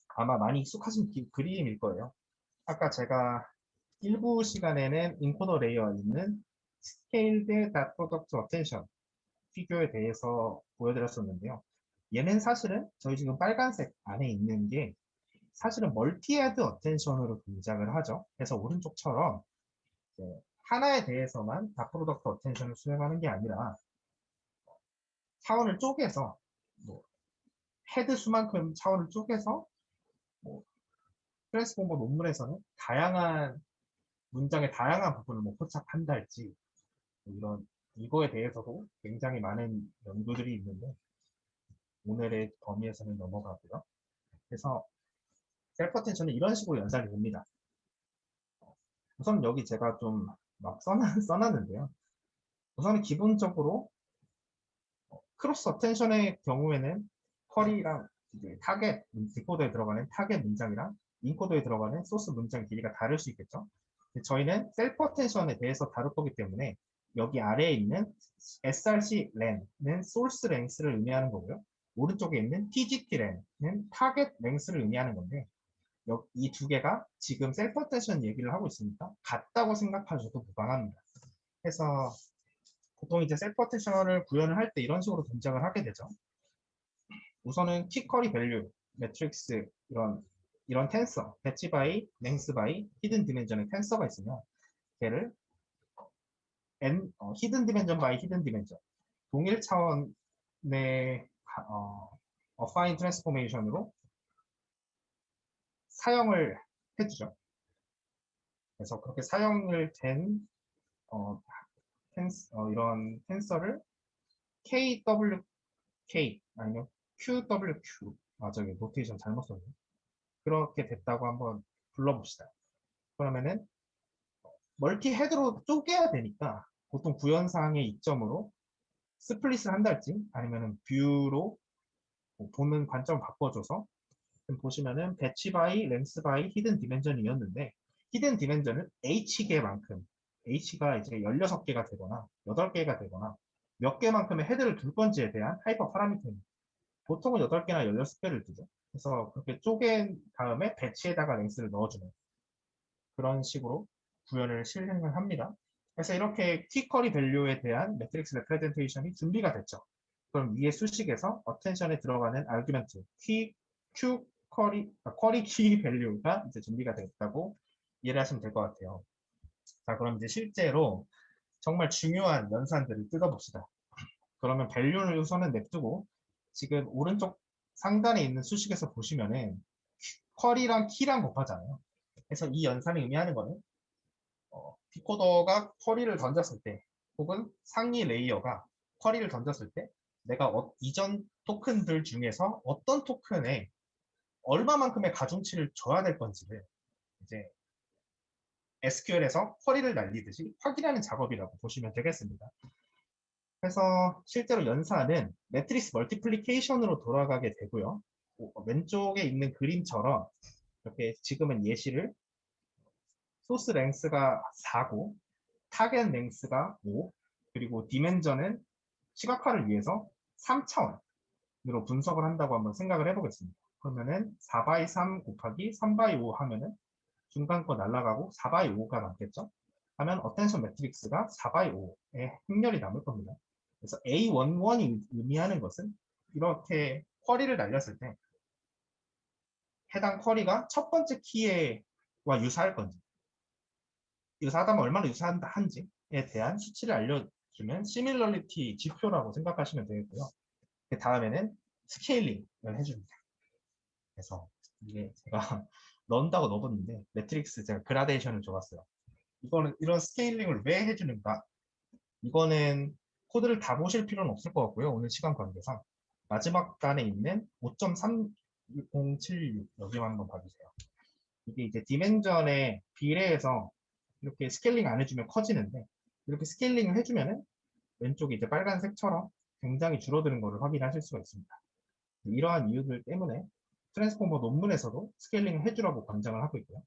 아마 많이 익숙하신 그림일 거예요. 아까 제가 일부 시간에는 인코더 레이어에 있는 스케일드 닷 프로덕트 어텐션 피규어에 대해서 보여드렸었는데요. 얘는 사실은 저희 지금 빨간색 안에 있는 게 사실은 멀티헤드 어텐션으로 동작을 하죠. 그래서 오른쪽처럼 하나에 대해서만 닷 프로덕트 어텐션을 수행하는 게 아니라 차원을 쪼개서 헤드 수만큼 차원을 쪼개서 트랜스포머 논문에서는 다양한 문장의 다양한 부분을 포착한다 할지 이거에 대해서도 굉장히 많은 연구들이 있는데 오늘의 범위에서는 넘어가고요. 그래서 셀프 어텐션은 이런 식으로 연산이 됩니다. 우선 여기 제가 좀 막 써놨는데요. 우선은 기본적으로 크로스 어텐션의 경우에는 쿼리랑 타겟, 디코더에 들어가는 타겟 문장이랑 인코더에 들어가는 소스 문장 길이가 다를 수 있겠죠. 저희는 셀프 어텐션에 대해서 다룰 거기 때문에 여기 아래에 있는 src len는 source length를 의미하는 거고요. 오른쪽에 있는 tgt len는 target length를 의미하는 건데 이 두 개가 지금 셀프 어텐션 얘기를 하고 있으니까 같다고 생각하셔도 무방합니다. 그래서 보통 이제 셀프 어텐션을 구현을 할 때 이런 식으로 동작을 하게 되죠. 우선은 키 쿼리 밸류, 매트릭스 이런 텐서, 배치 바이, 랭스 바이, 히든 디멘전의 텐서가 있으면 걔를 히든 디멘전 바이 히든 디멘전 동일 차원의 어파인 트랜스포메이션으로 사용을 해주죠. 그래서 그렇게 사용을 된 이런 텐서를 KWK 아니면 QWQ 저기 노테이션 잘못 썼네. 그렇게 됐다고 한번 불러봅시다. 그러면은 멀티 헤드로 쪼개야 되니까 보통 구현상의 이점으로 스플릿을 한달지 아니면은 뷰로 보는 관점을 바꿔줘서 보시면은 배치 바이, 랭스 바이, 히든 디멘전이었는데 히든 디멘전은 H개만큼 H가 이제 16개가 되거나 8개가 되거나 몇 개만큼의 헤드를 둘 건지에 대한 하이퍼 파라미터입니다. 보통은 8개나 16개를 두죠. 그래서 그렇게 쪼갠 다음에 배치에다가 랭스를 넣어주는 그런 식으로 구현을 실행을 합니다. 그래서 이렇게 T-쿼리 밸류에 대한 매트릭스 레프레젠테이션이 준비가 됐죠. 그럼 위에 수식에서 어텐션에 들어가는 아규멘트 Q 쿼리 키 밸류가 이제 준비가 됐다고 이해를 하시면 될 것 같아요. 자, 그럼 이제 실제로 정말 중요한 연산들을 뜯어봅시다. 그러면 밸류를 우선은 냅두고 지금 오른쪽 상단에 있는 수식에서 보시면은 쿼리랑 키랑 곱하잖아요. 그래서 이 연산이 의미하는 거는 디코더가 쿼리를 던졌을 때 혹은 상위 레이어가 쿼리를 던졌을 때 내가 이전 토큰들 중에서 어떤 토큰에 얼마만큼의 가중치를 줘야 될 건지를 이제 SQL에서 쿼리를 날리듯이 확인하는 작업이라고 보시면 되겠습니다. 그래서 실제로 연산은 매트릭스 멀티플리케이션으로 돌아가게 되고요. 왼쪽에 있는 그림처럼 이렇게 지금은 예시를 소스 랭스가 4고 타겟 랭스가 5 그리고 디멘전은 시각화를 위해서 3차원으로 분석을 한다고 한번 생각을 해보겠습니다. 그러면은 4x3 곱하기 3x5 하면은 중간 거 날라가고 4x5가 남겠죠? 하면 어텐션 매트릭스가 4x5의 행렬이 남을 겁니다. 그래서 A11이 의미하는 것은 이렇게 쿼리를 날렸을 때 해당 쿼리가 첫 번째 키와 유사할 건지 유사하다면 얼마나 유사한지에 대한 수치를 알려주면 시밀러리티 지표라고 생각하시면 되겠고요. 그 다음에는 스케일링을 해줍니다. 그래서 이게 제가 넣는다고 넣어봤는데 매트릭스 제가 그라데이션을 줘봤어요. 이거는 이런 스케일링을 왜 해주는가? 이거는 코드를 다 보실 필요는 없을 것 같고요. 오늘 시간 관계상 마지막 단에 있는 5.3076 여기만 한번 봐주세요. 이게 이제 디멘전에 비례해서 이렇게 스케일링 안 해주면 커지는데 이렇게 스케일링을 해주면은 왼쪽에 이제 빨간색처럼 굉장히 줄어드는 것을 확인하실 수가 있습니다. 이러한 이유들 때문에 트랜스포머 논문에서도 스케일링을 해주라고 권장을 하고 있고요.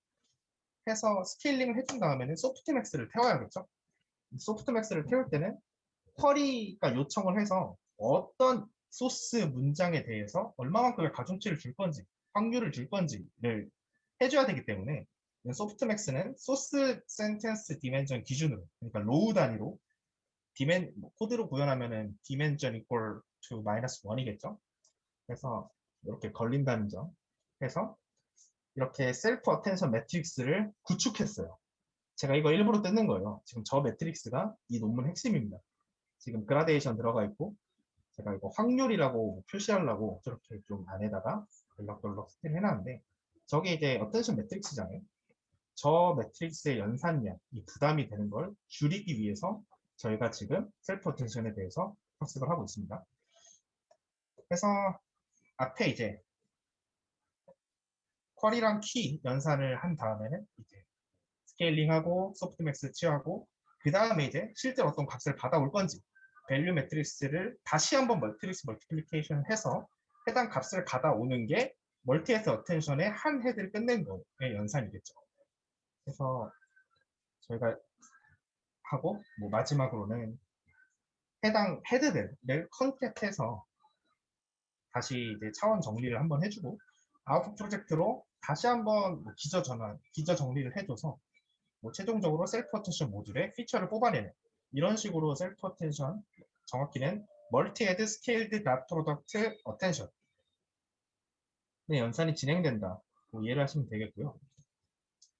해서 스케일링을 해준 다음에는 소프트맥스를 태워야겠죠. 소프트맥스를 태울 때는 쿼리가 요청을 해서 어떤 소스 문장에 대해서 얼마만큼의 가중치를 줄 건지, 확률을 줄 건지를 해줘야 되기 때문에 소프트맥스는 소스 센텐스 디멘전 기준으로, 그러니까 로우 단위로 코드로 구현하면은 디멘전 equal to -1이겠죠. 그래서 이렇게 걸린다는 점 해서 이렇게 셀프 어텐션 매트릭스를 구축했어요. 제가 이거 일부러 뜯는 거예요. 지금 저 매트릭스가 이 논문 핵심입니다. 지금 그라데이션 들어가 있고 제가 이거 확률이라고 표시하려고 저렇게 좀 안에다가 덜럭덜럭 스틸 해놨는데 저게 이제 어텐션 매트릭스잖아요. 저 매트릭스의 연산량, 이 부담이 되는 걸 줄이기 위해서 저희가 지금 셀프 어텐션에 대해서 학습을 하고 있습니다. 그래서 앞에 이제 쿼리랑 키 연산을 한 다음에는 이제 스케일링하고 소프트맥스 취하고 그 다음에 이제 실제로 어떤 값을 받아올 건지 밸류 매트릭스를 다시 한번 매트릭스 멀티플리케이션 해서 해당 값을 받아오는 게 멀티에스 어텐션의 한 헤드를 끝낸 거의 연산이겠죠. 그래서 저희가 하고 뭐 마지막으로는 해당 헤드들을 컨택해서 다시 이제 차원 정리를 한번 해주고 아웃풋 프로젝트로 다시 한번 뭐 기저 전환, 기저 정리를 해줘서 뭐 최종적으로 셀프 어텐션 모듈의 피처를 뽑아내는 이런 식으로 셀프 어텐션 정확히는 멀티 헤드 스케일드 닷 프로덕트 어텐션 연산이 진행된다. 뭐 이해를 하시면 되겠고요.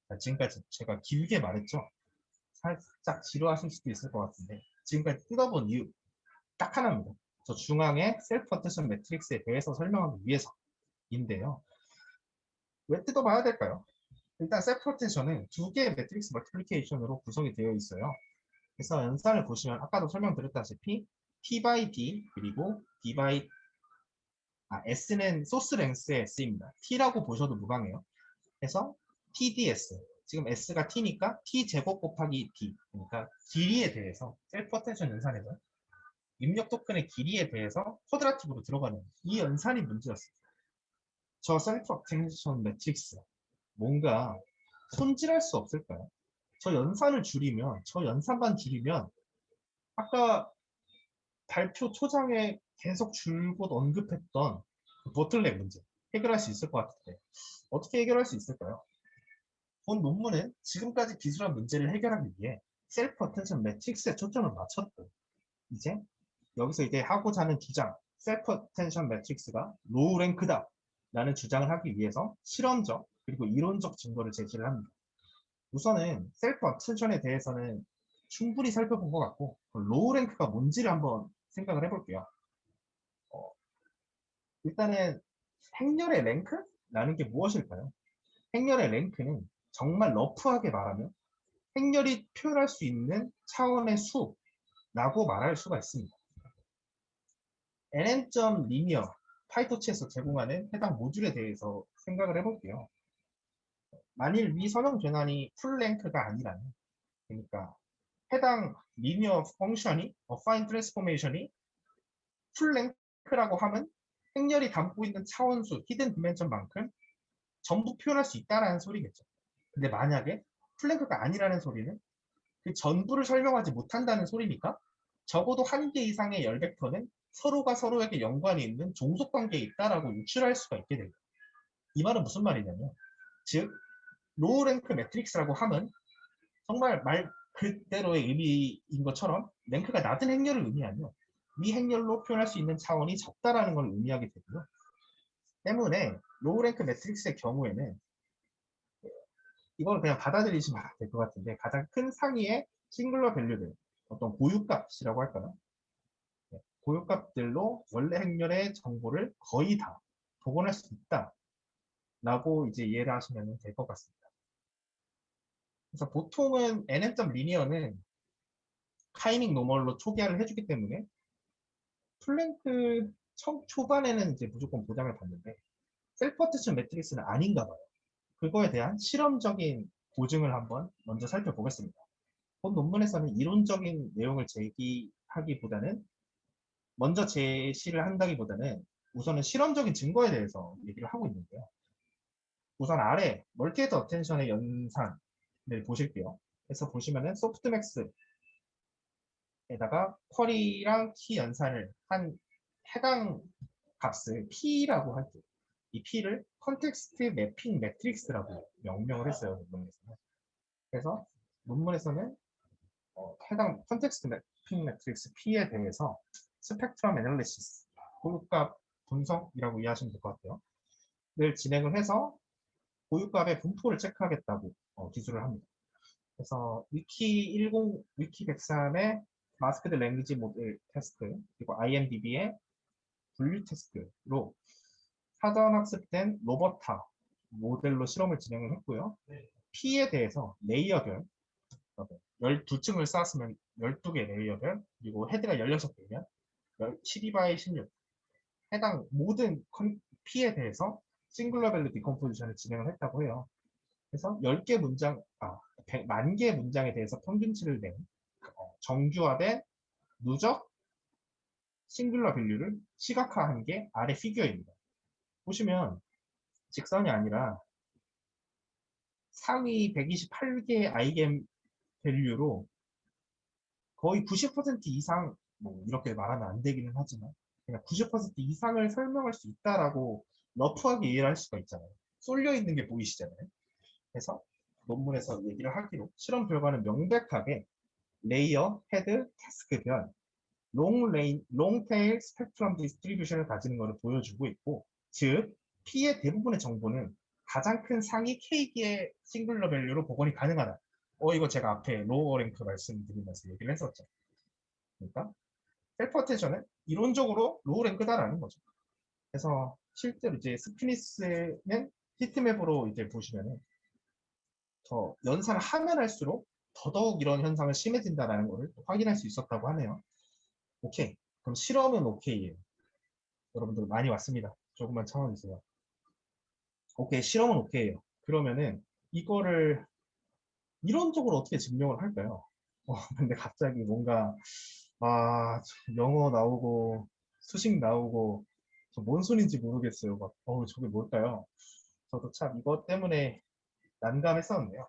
자, 지금까지 제가 길게 말했죠. 살짝 지루하실 수도 있을 것 같은데 지금까지 뜯어본 이유 딱 하나입니다. 저 중앙에 셀프 어텐션 매트릭스에 대해서 설명하기 위해서인데요. 왜 뜯어봐야 될까요? 일단 셀프 어텐션은 두 개의 매트릭스 멀티플리케이션으로 구성이 되어 있어요. 그래서 연산을 보시면 아까도 설명드렸다시피 T by D 그리고 D by S는 소스 랭스의 S입니다. T라고 보셔도 무방해요. 그래서 TDS 지금 S가 T니까 T 제곱 곱하기 D 그러니까 길이에 대해서 셀프 어텐션 연산에서 입력 토큰의 길이에 대해서 쿼드라틱으로 들어가는 이 연산이 문제였어요. 저 셀프 어텐션 매트릭스 뭔가 손질할 수 없을까요? 저 연산을 줄이면 저 연산만 줄이면 아까 발표 초장에 계속 줄곧 언급했던 그 보틀넥 문제 해결할 수 있을 것 같은데 어떻게 해결할 수 있을까요? 본 논문은 지금까지 기술한 문제를 해결하기 위해 셀프 어텐션 매트릭스에 초점을 맞췄고 이제 여기서 이제 하고자 하는 주장 셀프 어텐션 매트릭스가 로우 랭크다 라는 주장을 하기 위해서 실험적 그리고 이론적 증거를 제시를 합니다. 우선은 셀프 어텐션에 대해서는 충분히 살펴본 것 같고 로우 랭크가 뭔지를 한번 생각을 해볼게요. 일단은 행렬의 랭크라는 게 무엇일까요? 행렬의 랭크는 정말 러프하게 말하면 행렬이 표현할 수 있는 차원의 수라고 말할 수가 있습니다. nn.linear 파이토치에서 제공하는 해당 모듈에 대해서 생각을 해볼게요. 만일 위 선형 변환이 풀 랭크가 아니라면 그러니까 해당 리니어 펑션이 어파인 트랜스포메이션이 풀랭크라고 하면 행렬이 담고 있는 차원수 히든 디멘션만큼 전부 표현할 수 있다라는 소리겠죠. 근데 만약에 풀랭크가 아니라는 소리는 그 전부를 설명하지 못한다는 소리니까 적어도 한 개 이상의 열 벡터는 서로가 서로에게 연관이 있는 종속 관계에 있다라고 유출할 수가 있게 됩니다. 이 말은 무슨 말이냐면, 즉 로우 랭크 매트릭스라고 하면 정말 말 그대로의 의미인 것처럼 랭크가 낮은 행렬을 의미하며 미 행렬로 표현할 수 있는 차원이 적다라는 걸 의미하게 되고요. 때문에 로우 랭크 매트릭스의 경우에는 이걸 그냥 받아들이시면 될 것 같은데, 가장 큰 상위의 싱글러 밸류들, 어떤 고유값이라고 할까요? 고유값들로 원래 행렬의 정보를 거의 다 복원할 수 있다라고 이제 이해를 하시면 될 것 같습니다. 그래서 보통은 nm.linear는 타이밍 노멀로 초기화를 해주기 때문에 플랭크 초반에는 이제 무조건 보장을 받는데 셀프 어테스트 매트릭스는 아닌가 봐요. 그거에 대한 실험적인 보증을 한번 먼저 살펴보겠습니다. 본 논문에서는 이론적인 내용을 제기하기보다는 먼저 제시를 한다기보다는 우선은 실험적인 증거에 대해서 얘기를 하고 있는데요. 우선 아래 멀티헤드 어텐션의 연산을 보실게요. 그래서 보시면은 소프트맥스에다가 쿼리랑 키 연산을 한 해당 값을 P라고 할게요. 이 P를 컨텍스트 매핑 매트릭스라고 명명을 했어요. 논문에서는. 그래서 논문에서는 해당 컨텍스트 매핑 매트릭스 P에 대해서 스펙트럼 애널리시스, 고유값 분석이라고 이해하시면 될 것 같아요. 를 진행을 해서 고유값의 분포를 체크하겠다고 기술을 합니다. 그래서 위키 10, 위키 103의 마스크드 랭귀지 모델 테스트, 그리고 IMDb의 분류 테스트로 사전 학습된 로버타 모델로 실험을 진행을 했고요. P에 대해서 레이어별, 12층을 쌓았으면 12개 레이어별, 그리고 헤드가 16개면 12x16 해당 모든 P에 대해서 싱글러 밸류 디컴포지션을 진행을 했다고 해요. 그래서 10개 문장, 100만 개 문장에 대해서 평균치를 낸 정규화된 누적 싱글러 밸류를 시각화한 게 아래 피규어입니다. 보시면 직선이 아니라 상위 128개 아이겐 밸류로 거의 90% 이상, 뭐 이렇게 말하면 안 되기는 하지만 그냥 90% 이상을 설명할 수 있다라고 러프하게 이해를 할 수가 있잖아요. 쏠려 있는 게 보이시잖아요. 그래서 논문에서 얘기를 하기로 실험 결과는 명백하게 레이어, 헤드, 태스크별, 롱테일 스펙트럼 디스트리뷰션을 가지는 것을 보여주고 있고, 즉 P의 대부분의 정보는 가장 큰 상위 K기의 싱글러 밸류로 복원이 가능하다. 이거 제가 앞에 로어 랭크 말씀드리면서 얘기를 했었죠. 그러니까 셀프 어텐션은 이론적으로 로우 랭크다라는 거죠. 그래서 실제로 이제 스피니스는 히트맵으로 이제 보시면은 더 연산을 하면 할수록 더더욱 이런 현상은 심해진다라는 것을 확인할 수 있었다고 하네요. 오케이. 그럼 실험은 오케이예요. 여러분들 많이 왔습니다. 조금만 참아주세요. 오케이. 실험은 오케이예요. 그러면은 이거를 이론적으로 어떻게 증명을 할까요? 근데 갑자기 뭔가 영어 나오고 수식 나오고 뭔 소린지 모르겠어요. 막 저게 뭘까요? 저도 참 이것 때문에 난감했었는데요.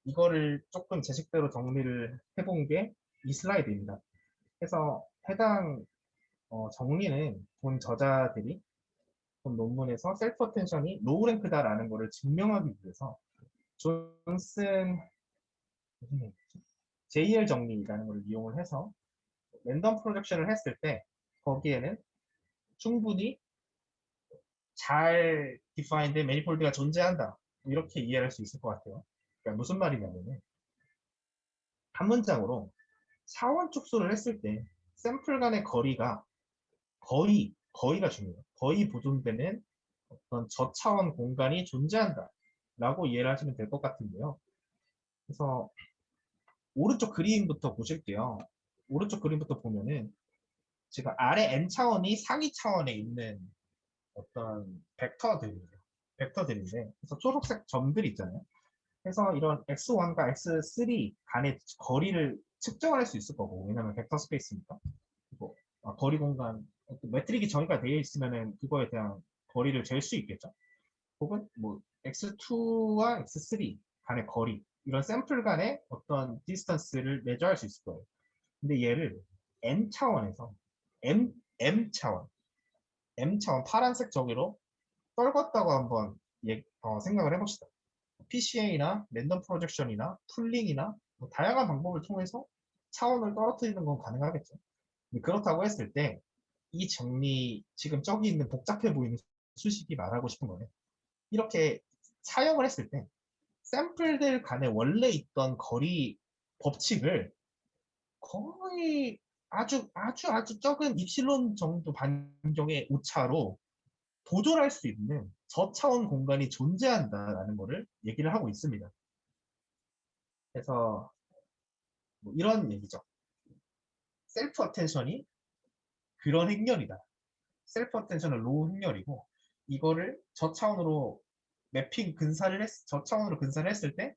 이거를 조금 제 식대로 정리를 해본 게 이 슬라이드입니다. 그래서 해당 정리는 본 저자들이 본 논문에서 셀프 어텐션이 로우 랭크다라는 것을 증명하기 위해서 존슨 JL 정리라는 걸 이용을 해서 랜덤 프로젝션을 했을 때 거기에는 충분히 잘 디파인된 매니폴드가 존재한다. 이렇게 이해할 수 있을 것 같아요. 그러니까 무슨 말이냐면 한 문장으로 차원 축소를 했을 때 샘플 간의 거리가 거의가 중요해요. 거의 보존되는 어떤 저차원 공간이 존재한다. 라고 이해를 하시면 될 것 같은데요. 그래서 오른쪽 그림부터 보실게요. 오른쪽 그림부터 보면은 지금 아래 n 차원이 상위 차원에 있는 어떤 벡터들인데 그래서 초록색 점들이 있잖아요. 해서 이런 x1과 x3 간의 거리를 측정할 수 있을 거고, 왜냐면 벡터 스페이스니까. 그리고 거리 공간, 매트릭이 정의가 되어 있으면은 그거에 대한 거리를 잴 수 있겠죠. 혹은 뭐 x2와 x3 간의 거리, 이런 샘플 간의 어떤 디스턴스를 매저할 수 있을 거예요. 근데 얘를 n 차원에서 m 차원, 파란색 저기로 떨궜다고 한번 생각을 해봅시다. PCA나 랜덤 프로젝션이나 풀링이나 뭐 다양한 방법을 통해서 차원을 떨어뜨리는 건 가능하겠죠. 그렇다고 했을 때 이 정리, 지금 저기 있는 복잡해 보이는 수식이 말하고 싶은 거예요. 이렇게 사용을 했을 때 샘플들 간에 원래 있던 거리 법칙을 거의 아주 적은 입실론 정도 반경의 오차로 보존할 수 있는 저차원 공간이 존재한다라는 것을 얘기를 하고 있습니다. 그래서 뭐 이런 얘기죠. 셀프 어텐션이 그런 행렬이다. 셀프 어텐션은 로우 행렬이고, 이거를 저차원으로 저차원으로 근사를 했을 때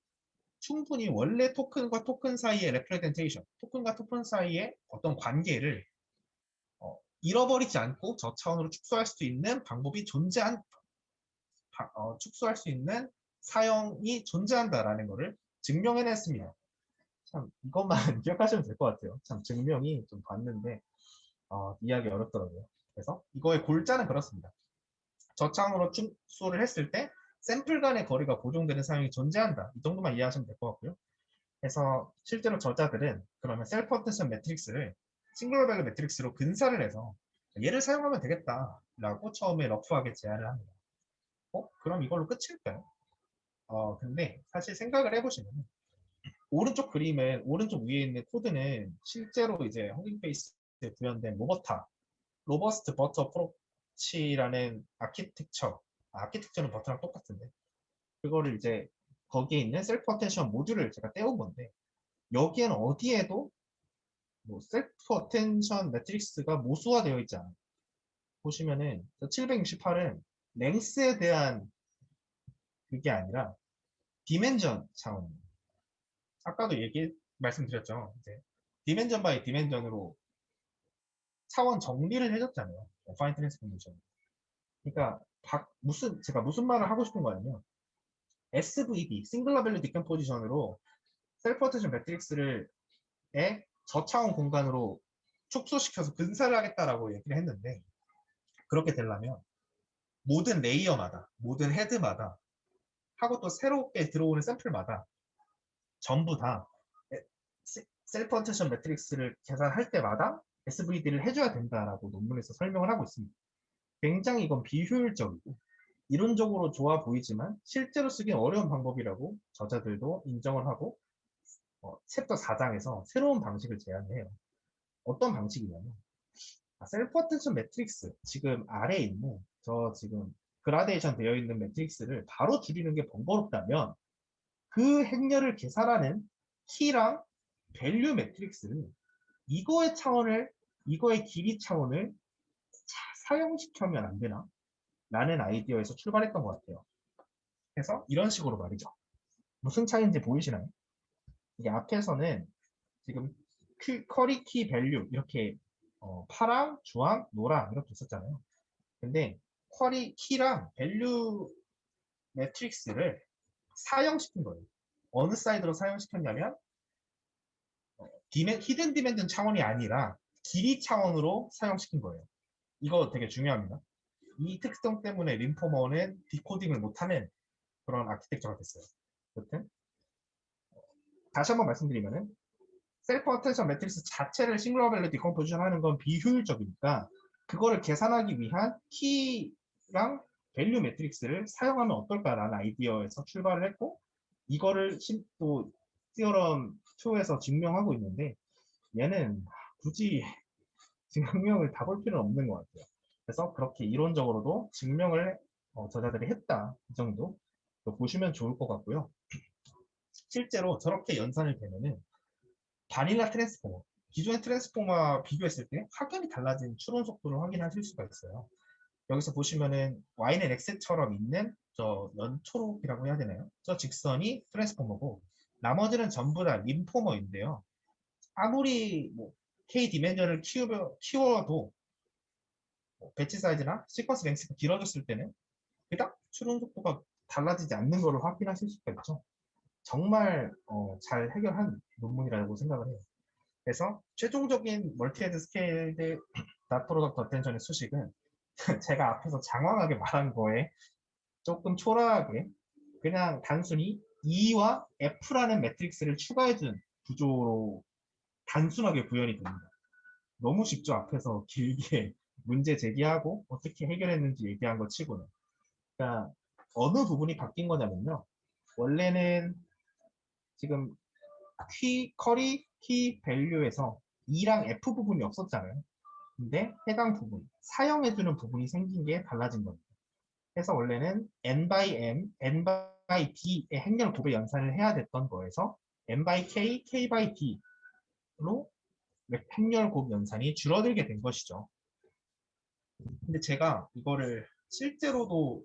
충분히 원래 토큰과 토큰 사이의 레프레젠테이션, 토큰과 토큰 사이의 어떤 관계를 잃어버리지 않고 저차원으로 축소할 수 있는 방법이 축소할 수 있는 사형이 존재한다라는 것을 증명해냈습니다. 참 이것만 기억하시면 될 것 같아요. 참 증명이 좀 봤는데 이해하기 어렵더라고요. 그래서 이거의 골자는 그렇습니다. 저차원으로 축소를 했을 때 샘플 간의 거리가 보존되는 사용이 존재한다. 이 정도만 이해하시면 될 것 같고요. 그래서 실제로 저자들은 그러면 셀프 어텐션 매트릭스를 싱글러 밸류 매트릭스로 근사를 해서 얘를 사용하면 되겠다라고 처음에 러프하게 제안을 합니다. 그럼 이걸로 끝일까요? 근데 사실 생각을 해보시면 오른쪽 그림은 오른쪽 위에 있는 코드는 실제로 이제 허깅 페이스에 구현된 로버스트 버터 어프로치라는 아키텍처는 버터랑 똑같은데 그거를 이제 거기에 있는 셀프 어텐션 모듈을 제가 떼온 건데 여기에는 어디에도 뭐 셀프 어텐션 매트릭스가 모수화되어 있지 않아요. 보시면은 768은 랭스에 대한 그게 아니라 디멘전 차원입니다. 아까도 말씀드렸죠. 이제 디멘전 바이 디멘전으로 차원 정리를 해줬잖아요. 파인 트랜스포메이션. 그러니까 제가 무슨 말을 하고 싶은 거냐면 SVD, 싱글러 밸류 디컴포지션으로 셀프 어텐션 매트릭스를 저차원 공간으로 축소시켜서 근사를 하겠다라고 얘기를 했는데 그렇게 되려면 모든 레이어마다, 모든 헤드마다 하고 또 새롭게 들어오는 샘플마다 전부 다 셀프 어텐션 매트릭스를 계산할 때마다 SVD를 해줘야 된다라고 논문에서 설명을 하고 있습니다. 굉장히 이건 비효율적이고 이론적으로 좋아 보이지만 실제로 쓰기 어려운 방법이라고 저자들도 인정을 하고 챕터 4장에서 새로운 방식을 제안해요. 어떤 방식이냐면 셀프 어텐션 매트릭스 지금 아래에 있는 지금 그라데이션 되어 있는 매트릭스를 바로 줄이는 게 번거롭다면 그 행렬을 계산하는 키랑 밸류 매트릭스를 이거의 길이 차원을 사용시키면 안 되나? 라는 아이디어에서 출발했던 것 같아요. 그래서 이런 식으로 말이죠. 무슨 차이인지 보이시나요? 이게 앞에서는 지금 커리 키 밸류 이렇게 파랑, 주황, 노랑 이렇게 있었잖아요. 근데 쿼리 키랑 밸류 매트릭스를 사용시킨 거예요. 어느 사이드로 사용시켰냐면 히든 디멘전 차원이 아니라 길이 차원으로 사용시킨 거예요. 이거 되게 중요합니다. 이 특성 때문에 림포머는 디코딩을 못하는 그런 아키텍처가 됐어요. 여튼 다시 한번 말씀드리면은 셀프 어텐션 매트릭스 자체를 싱글러 밸류 디컴포지션 하는 건 비효율적이니까 그거를 계산하기 위한 키랑 밸류 매트릭스를 사용하면 어떨까라는 아이디어에서 출발을 했고 이거를 또 티어럼 2에서 증명하고 있는데 얘는 굳이 증명을 다 볼 필요는 없는 것 같아요. 그래서 그렇게 이론적으로도 증명을 저자들이 했다. 이 정도 보시면 좋을 것 같고요. 실제로 저렇게 연산을 되면은 바닐라 트랜스포머, 기존의 트랜스포머와 비교했을 때 확연히 달라진 추론 속도를 확인하실 수가 있어요. 여기서 보시면은 Y는 X처럼 있는 저 연초록이라고 해야 되나요? 저 직선이 트랜스포머고 나머지는 전부 다 림포머인데요. 아무리 뭐 K 디멘전을 키워도 배치 사이즈나 시퀀스 랭스가 길어졌을 때는 그닥 추론 속도가 달라지지 않는 것을 확인하실 수가 있죠. 정말 잘 해결한 논문이라고 생각을 해요. 그래서 최종적인 멀티헤드 스케일드 닷 프로덕트 어텐션의 수식은 제가 앞에서 장황하게 말한 거에 조금 초라하게 그냥 단순히 E와 F라는 매트릭스를 추가해준 구조로 단순하게 구현이 됩니다. 너무 쉽죠. 앞에서 길게 문제 제기하고 어떻게 해결했는지 얘기한 것 치고는. 그러니까 어느 부분이 바뀐 거냐면요. 원래는 지금 커리 키 밸류에서 E랑 F 부분이 없었잖아요. 근데 해당 부분, 사용해주는 부분이 생긴 게 달라진 겁니다. 그래서 원래는 n by m, n by d의 행렬 곱의 연산을 해야 됐던 거에서 n by k, k by d로 행렬 곱 연산이 줄어들게 된 것이죠. 근데 제가 이거를 실제로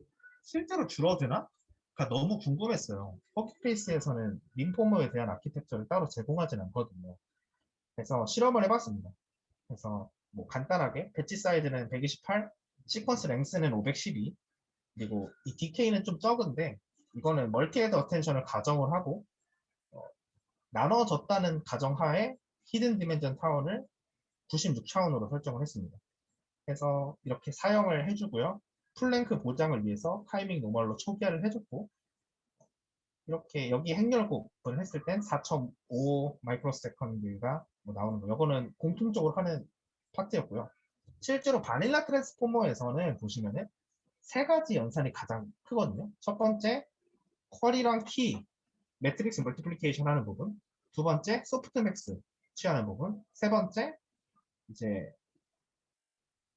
줄어드나? 가 너무 궁금했어요. 워크페이스에서는 림포머에 대한 아키텍처를 따로 제공하진 않거든요. 그래서 실험을 해봤습니다. 그래서 뭐 간단하게 배치 사이즈는 128, 시퀀스 랭스는 512, 그리고 이 DK는 좀 적은데 이거는 멀티헤드 어텐션을 가정을 하고 나눠졌다는 가정하에 히든 디멘전 타원을 96차원으로 설정을 했습니다. 그래서 이렇게 사용을 해주고요. 풀랭크 보장을 위해서 타이밍 노멀로 초기화를 해줬고 이렇게 여기 행렬곱을 했을 땐 4.5 마이크로세컨드가 나오는 거. 이거는 공통적으로 하는 파트였고요. 실제로 바닐라 트랜스포머에서는 보시면은 세 가지 연산이 가장 크거든요. 첫 번째, 쿼리랑 키, 매트릭스 멀티플리케이션 하는 부분. 두 번째, 소프트맥스 취하는 부분. 세 번째, 이제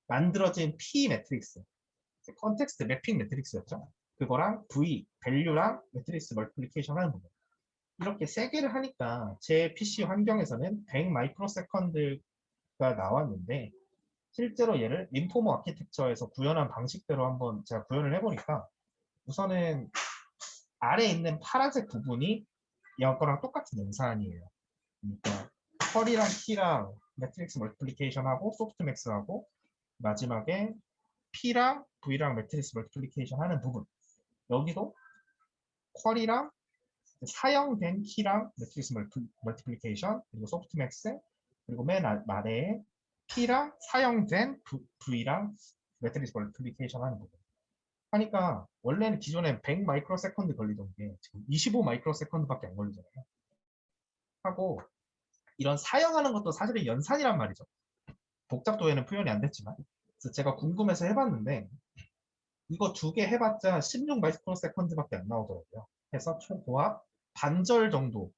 만들어진 P 매트릭스, 컨텍스트 매핑 매트릭스였죠. 그거랑 V, 밸류랑 매트릭스 멀티플리케이션 하는 부분. 이렇게 세 개를 하니까 제 PC 환경에서는 100 마이크로세컨드가 나왔는데 실제로 얘를 림포머 아키텍처에서 구현한 방식대로 한번 제가 구현을 해보니까 우선은 아래에 있는 파란색 부분이 이거랑 똑같은 연산이에요. 그러니까 컬이랑 키랑 매트릭스 멀티플리케이션하고 소프트맥스하고 마지막에 P랑 V랑 매트릭스 멀티플리케이션 하는 부분 여기도 퀄이랑 사용된 키랑 매트릭스 멀티플리케이션 그리고 소프트맥스 그리고 맨 아래에 P랑 사용된 V랑 매트릭스 멀티플리케이션 하는 부분 하니까 원래는 기존에 100 마이크로세컨드 걸리던 게 지금 25 마이크로세컨드밖에 안 걸리잖아요. 하고 이런 사용하는 것도 사실은 연산이란 말이죠. 복잡도에는 표현이 안 됐지만 그래서 제가 궁금해서 해봤는데 이거 두 개 해봤자 16 마이크로세컨드밖에 안 나오더라고요. 해서 총 고합 반절 정도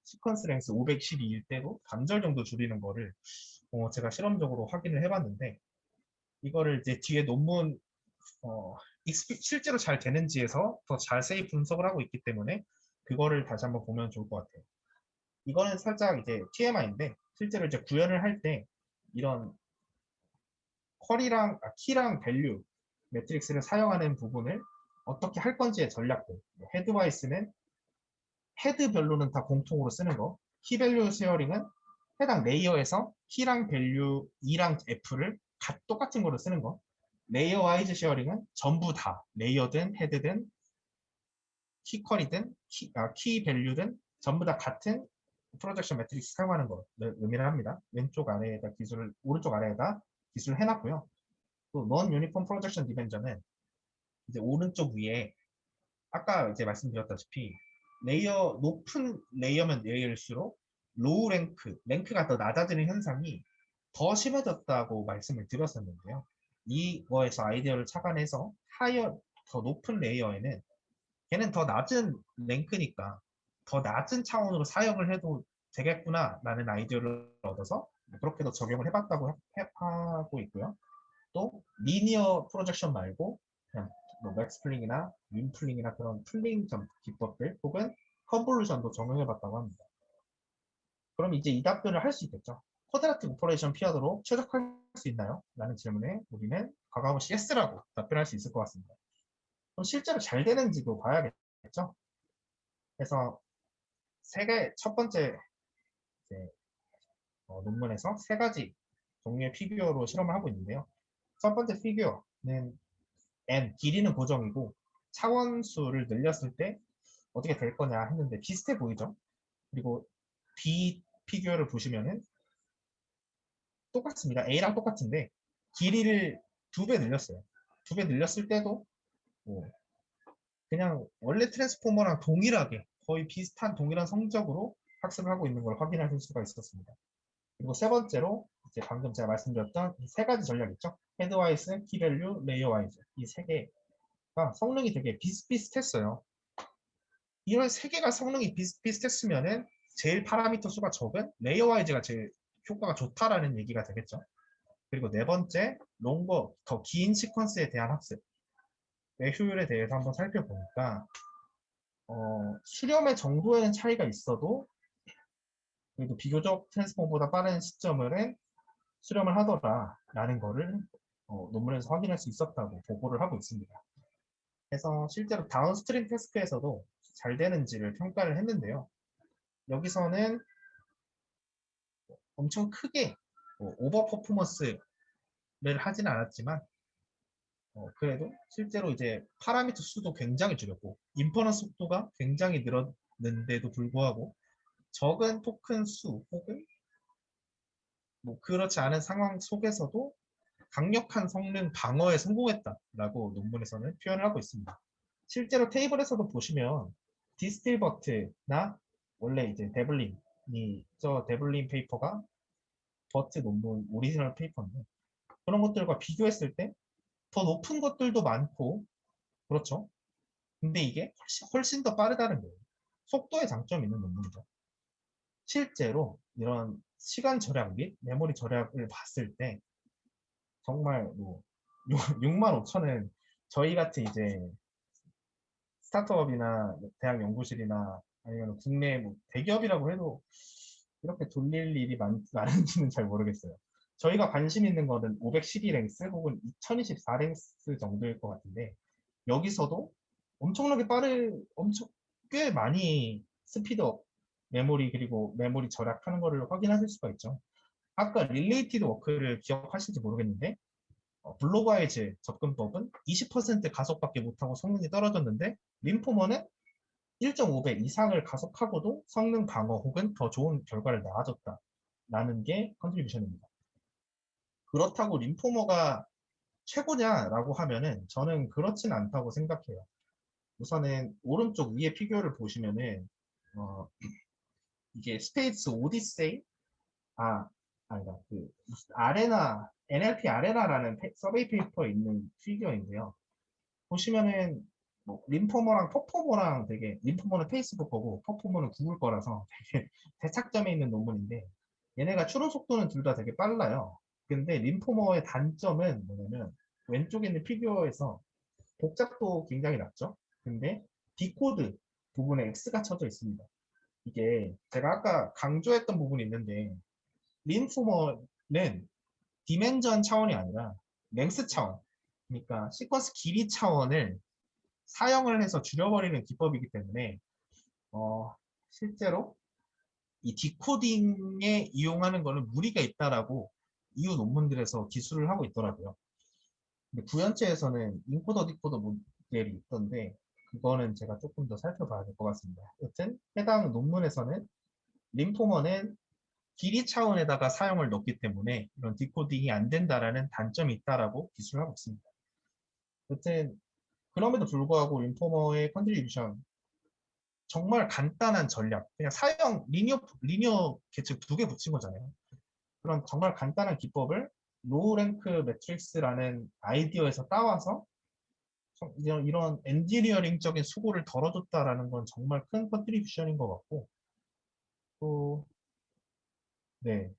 시퀀스 랭스 512일 때도 반절 정도 줄이는 거를 제가 실험적으로 확인을 해봤는데 이거를 이제 뒤에 논문 실제로 잘 되는지에서 더 자세히 분석을 하고 있기 때문에 그거를 다시 한번 보면 좋을 것 같아요. 이거는 살짝 이제 TMI인데 실제로 이제 구현을 할 때 이런 키랑 밸류 매트릭스를 사용하는 부분을 어떻게 할 건지의 전략들 헤드와이스는 헤드별로는 다 공통으로 쓰는 거 키밸류 쉐어링은 해당 레이어에서 키랑 밸류 E랑 F를 똑같은 거로 쓰는 거 레이어 와이즈 쉐어링은 전부 다 레이어든 헤드든 키컬이든 키 밸류든 전부 다 같은 프로젝션 매트릭스 사용하는 거 의미를 합니다. 왼쪽 아래에다 기술을 오른쪽 아래에다 기술을 해놨고요. 또 non uniform projection dimension은 이제 오른쪽 위에 아까 이제 말씀드렸다시피 높은 레이어면 레이어일수록 로우 랭크가 더 낮아지는 현상이 더 심해졌다고 말씀을 드렸었는데요. 이거에서 아이디어를 착안해서 더 높은 레이어에는 걔는 더 낮은 랭크니까 더 낮은 차원으로 사용을 해도 되겠구나 라는 아이디어를 얻어서 그렇게도 적용을 해봤다고 하고 있고요. 또 리니어 프로젝션 말고 그냥 뭐 맥스플링이나 윈플링이나 그런 플링 기법들 혹은 컨볼루션도 적용해봤다고 합니다. 그럼 이제 이 답변을 할 수 있겠죠. 쿼드라틱 오퍼레이션 피하도록 최적화할 수 있나요? 라는 질문에 우리는 과감없이 yes라고 답변할 수 있을 것 같습니다. 그럼 실제로 잘 되는지도 봐야겠죠? 그래서 첫 번째 이제, 논문에서 세 가지 종류의 피규어로 실험을 하고 있는데요. 첫 번째 피규어는 n, 길이는 고정이고 차원수를 늘렸을 때 어떻게 될 거냐 했는데 비슷해 보이죠? 그리고 B 피규어를 보시면은 똑같습니다. A랑 똑같은데 길이를 2배 늘렸어요. 2배 늘렸을 때도 뭐 그냥 원래 트랜스포머랑 동일하게 거의 비슷한 동일한 성적으로 학습을 하고 있는 걸 확인하실 수가 있었습니다. 그리고 세 번째로 이제 방금 제가 말씀드렸던 이 세 가지 전략 있죠? 헤드와이즈, 키밸류, 레이어와이즈 이 세 개가 성능이 되게 비슷비슷했어요. 이런 세 개가 성능이 비슷비슷했으면은 제일 파라미터 수가 적은 레이어와이즈가 제일 효과가 좋다라는 얘기가 되겠죠. 그리고 네 번째, 롱거, 더 긴 시퀀스에 대한 학습의 효율에 대해서 한번 살펴보니까 수렴의 정도에는 차이가 있어도 그래도 비교적 트랜스폼보다 빠른 시점을 수렴을 하더라라는 거를 논문에서 확인할 수 있었다고 보고를 하고 있습니다. 그래서 실제로 다운스트림 태스크에서도 잘 되는지를 평가를 했는데요. 여기서는 엄청 크게 오버 퍼포먼스를 하진 않았지만 그래도 실제로 이제 파라미터 수도 굉장히 줄였고 인퍼런스 속도가 굉장히 늘었는데도 불구하고 적은 토큰 수 혹은 뭐 그렇지 않은 상황 속에서도 강력한 성능 방어에 성공했다라고 논문에서는 표현을 하고 있습니다. 실제로 테이블에서도 보시면 디스틸버트나 원래 이제 데블린이 저 데블린 페이퍼가 버트 논문 오리지널 페이퍼인데 그런 것들과 비교했을 때 더 높은 것들도 많고 그렇죠. 근데 이게 훨씬 더 빠르다는 거예요. 속도에 장점이 있는 논문이죠. 실제로 이런 시간 절약 및 메모리 절약을 봤을 때 정말 뭐 6만 5천은 저희 같은 이제 스타트업이나 대학 연구실이나 아니면 국내 뭐 대기업이라고 해도 이렇게 돌릴 일이 많은지는 잘 모르겠어요. 저희가 관심 있는 거는 512랭스 혹은 2024랭스 정도일 것 같은데 여기서도 엄청나게 엄청 꽤 많이 스피드업 메모리 그리고 메모리 절약하는 거를 확인하실 수가 있죠. 아까 릴레이티드 워크를 기억하실지 모르겠는데 블로그와이즈 접근법은 20% 가속밖에 못하고 성능이 떨어졌는데 림포머는 1.5배 이상을 가속하고도 성능 방어 혹은 더 좋은 결과를 낳아줬다라는 게 컨트리뷰션입니다. 그렇다고 림포머가 최고냐라고 하면은 저는 그렇진 않다고 생각해요. 우선은 오른쪽 위에 피규어를 보시면은 이게 스페이스 오디세이 아니다 그 아레나 NLP 아레나라는 서베이 페이퍼에 있는 피규어인데요. 보시면은 뭐 림포머랑 퍼포머랑 되게 림포머는 페이스북 거고 퍼포머는 구글 거라서 되게 대착점에 있는 논문인데 얘네가 추론 속도는 둘 다 되게 빨라요. 근데 림포머의 단점은 뭐냐면 왼쪽에 있는 피규어에서 복잡도 굉장히 낮죠. 근데 디코드 부분에 X가 쳐져 있습니다. 이게 제가 아까 강조했던 부분이 있는데 림포머는 디멘전 차원이 아니라 랭스 차원 그러니까 시퀀스 길이 차원을 사용을 해서 줄여버리는 기법이기 때문에 실제로 이 디코딩에 이용하는 거는 무리가 있다라고 이후 논문들에서 기술을 하고 있더라고요. 근데 구현체에서는 인코더 디코더 모델이 있던데 그거는 제가 조금 더 살펴봐야 될 것 같습니다. 여튼 해당 논문에서는 림포머는 길이 차원에다가 사용을 넣기 때문에 이런 디코딩이 안 된다라는 단점이 있다라고 기술을 하고 있습니다. 여튼 그럼에도 불구하고 림포머의 컨트리뷰션 정말 간단한 전략, 그냥 사형 리니어 계측 2개 붙인 거잖아요. 그런 정말 간단한 기법을 로우 랭크 매트릭스라는 아이디어에서 따와서 이런 엔지니어링적인 수고를 덜어줬다라는 건 정말 큰 컨트리뷰션인 것 같고 또 네,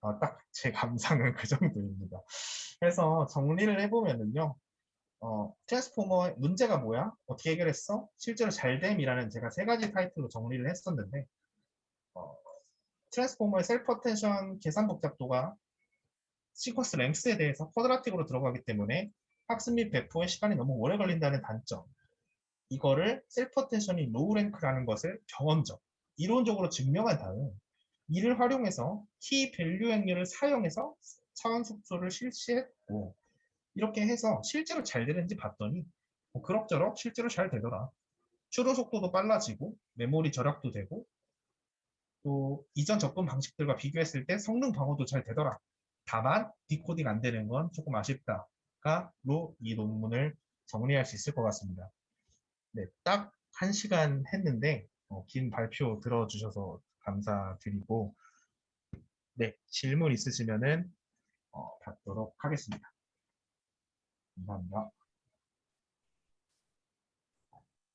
딱 제 감상은 그 정도입니다. 그래서 정리를 해보면은요, 트랜스포머의 문제가 뭐야? 어떻게 해결했어? 실제로 잘됨이라는 제가 세 가지 타이틀로 정리를 했었는데 어, 트랜스포머의 셀프 어텐션 계산 복잡도가 시퀀스 랭스에 대해서 쿼드라틱으로 들어가기 때문에 학습 및 배포에 시간이 너무 오래 걸린다는 단점. 이거를 셀프 어텐션이 로우 랭크라는 것을 경험적, 이론적으로 증명한 다음 이를 활용해서 키 밸류 행렬을 사용해서 차원 숙소를 실시했고 이렇게 해서 실제로 잘 되는지 봤더니 뭐 그럭저럭 실제로 잘 되더라. 추론 속도도 빨라지고 메모리 절약도 되고 또 이전 접근 방식들과 비교했을 때 성능 방어도 잘 되더라. 다만 디코딩 안 되는 건 조금 아쉽다가로 이 논문을 정리할 수 있을 것 같습니다. 네, 딱 1시간 했는데 긴 발표 들어주셔서 감사드리고 네, 질문 있으시면은 받도록 하겠습니다. 감사합니다.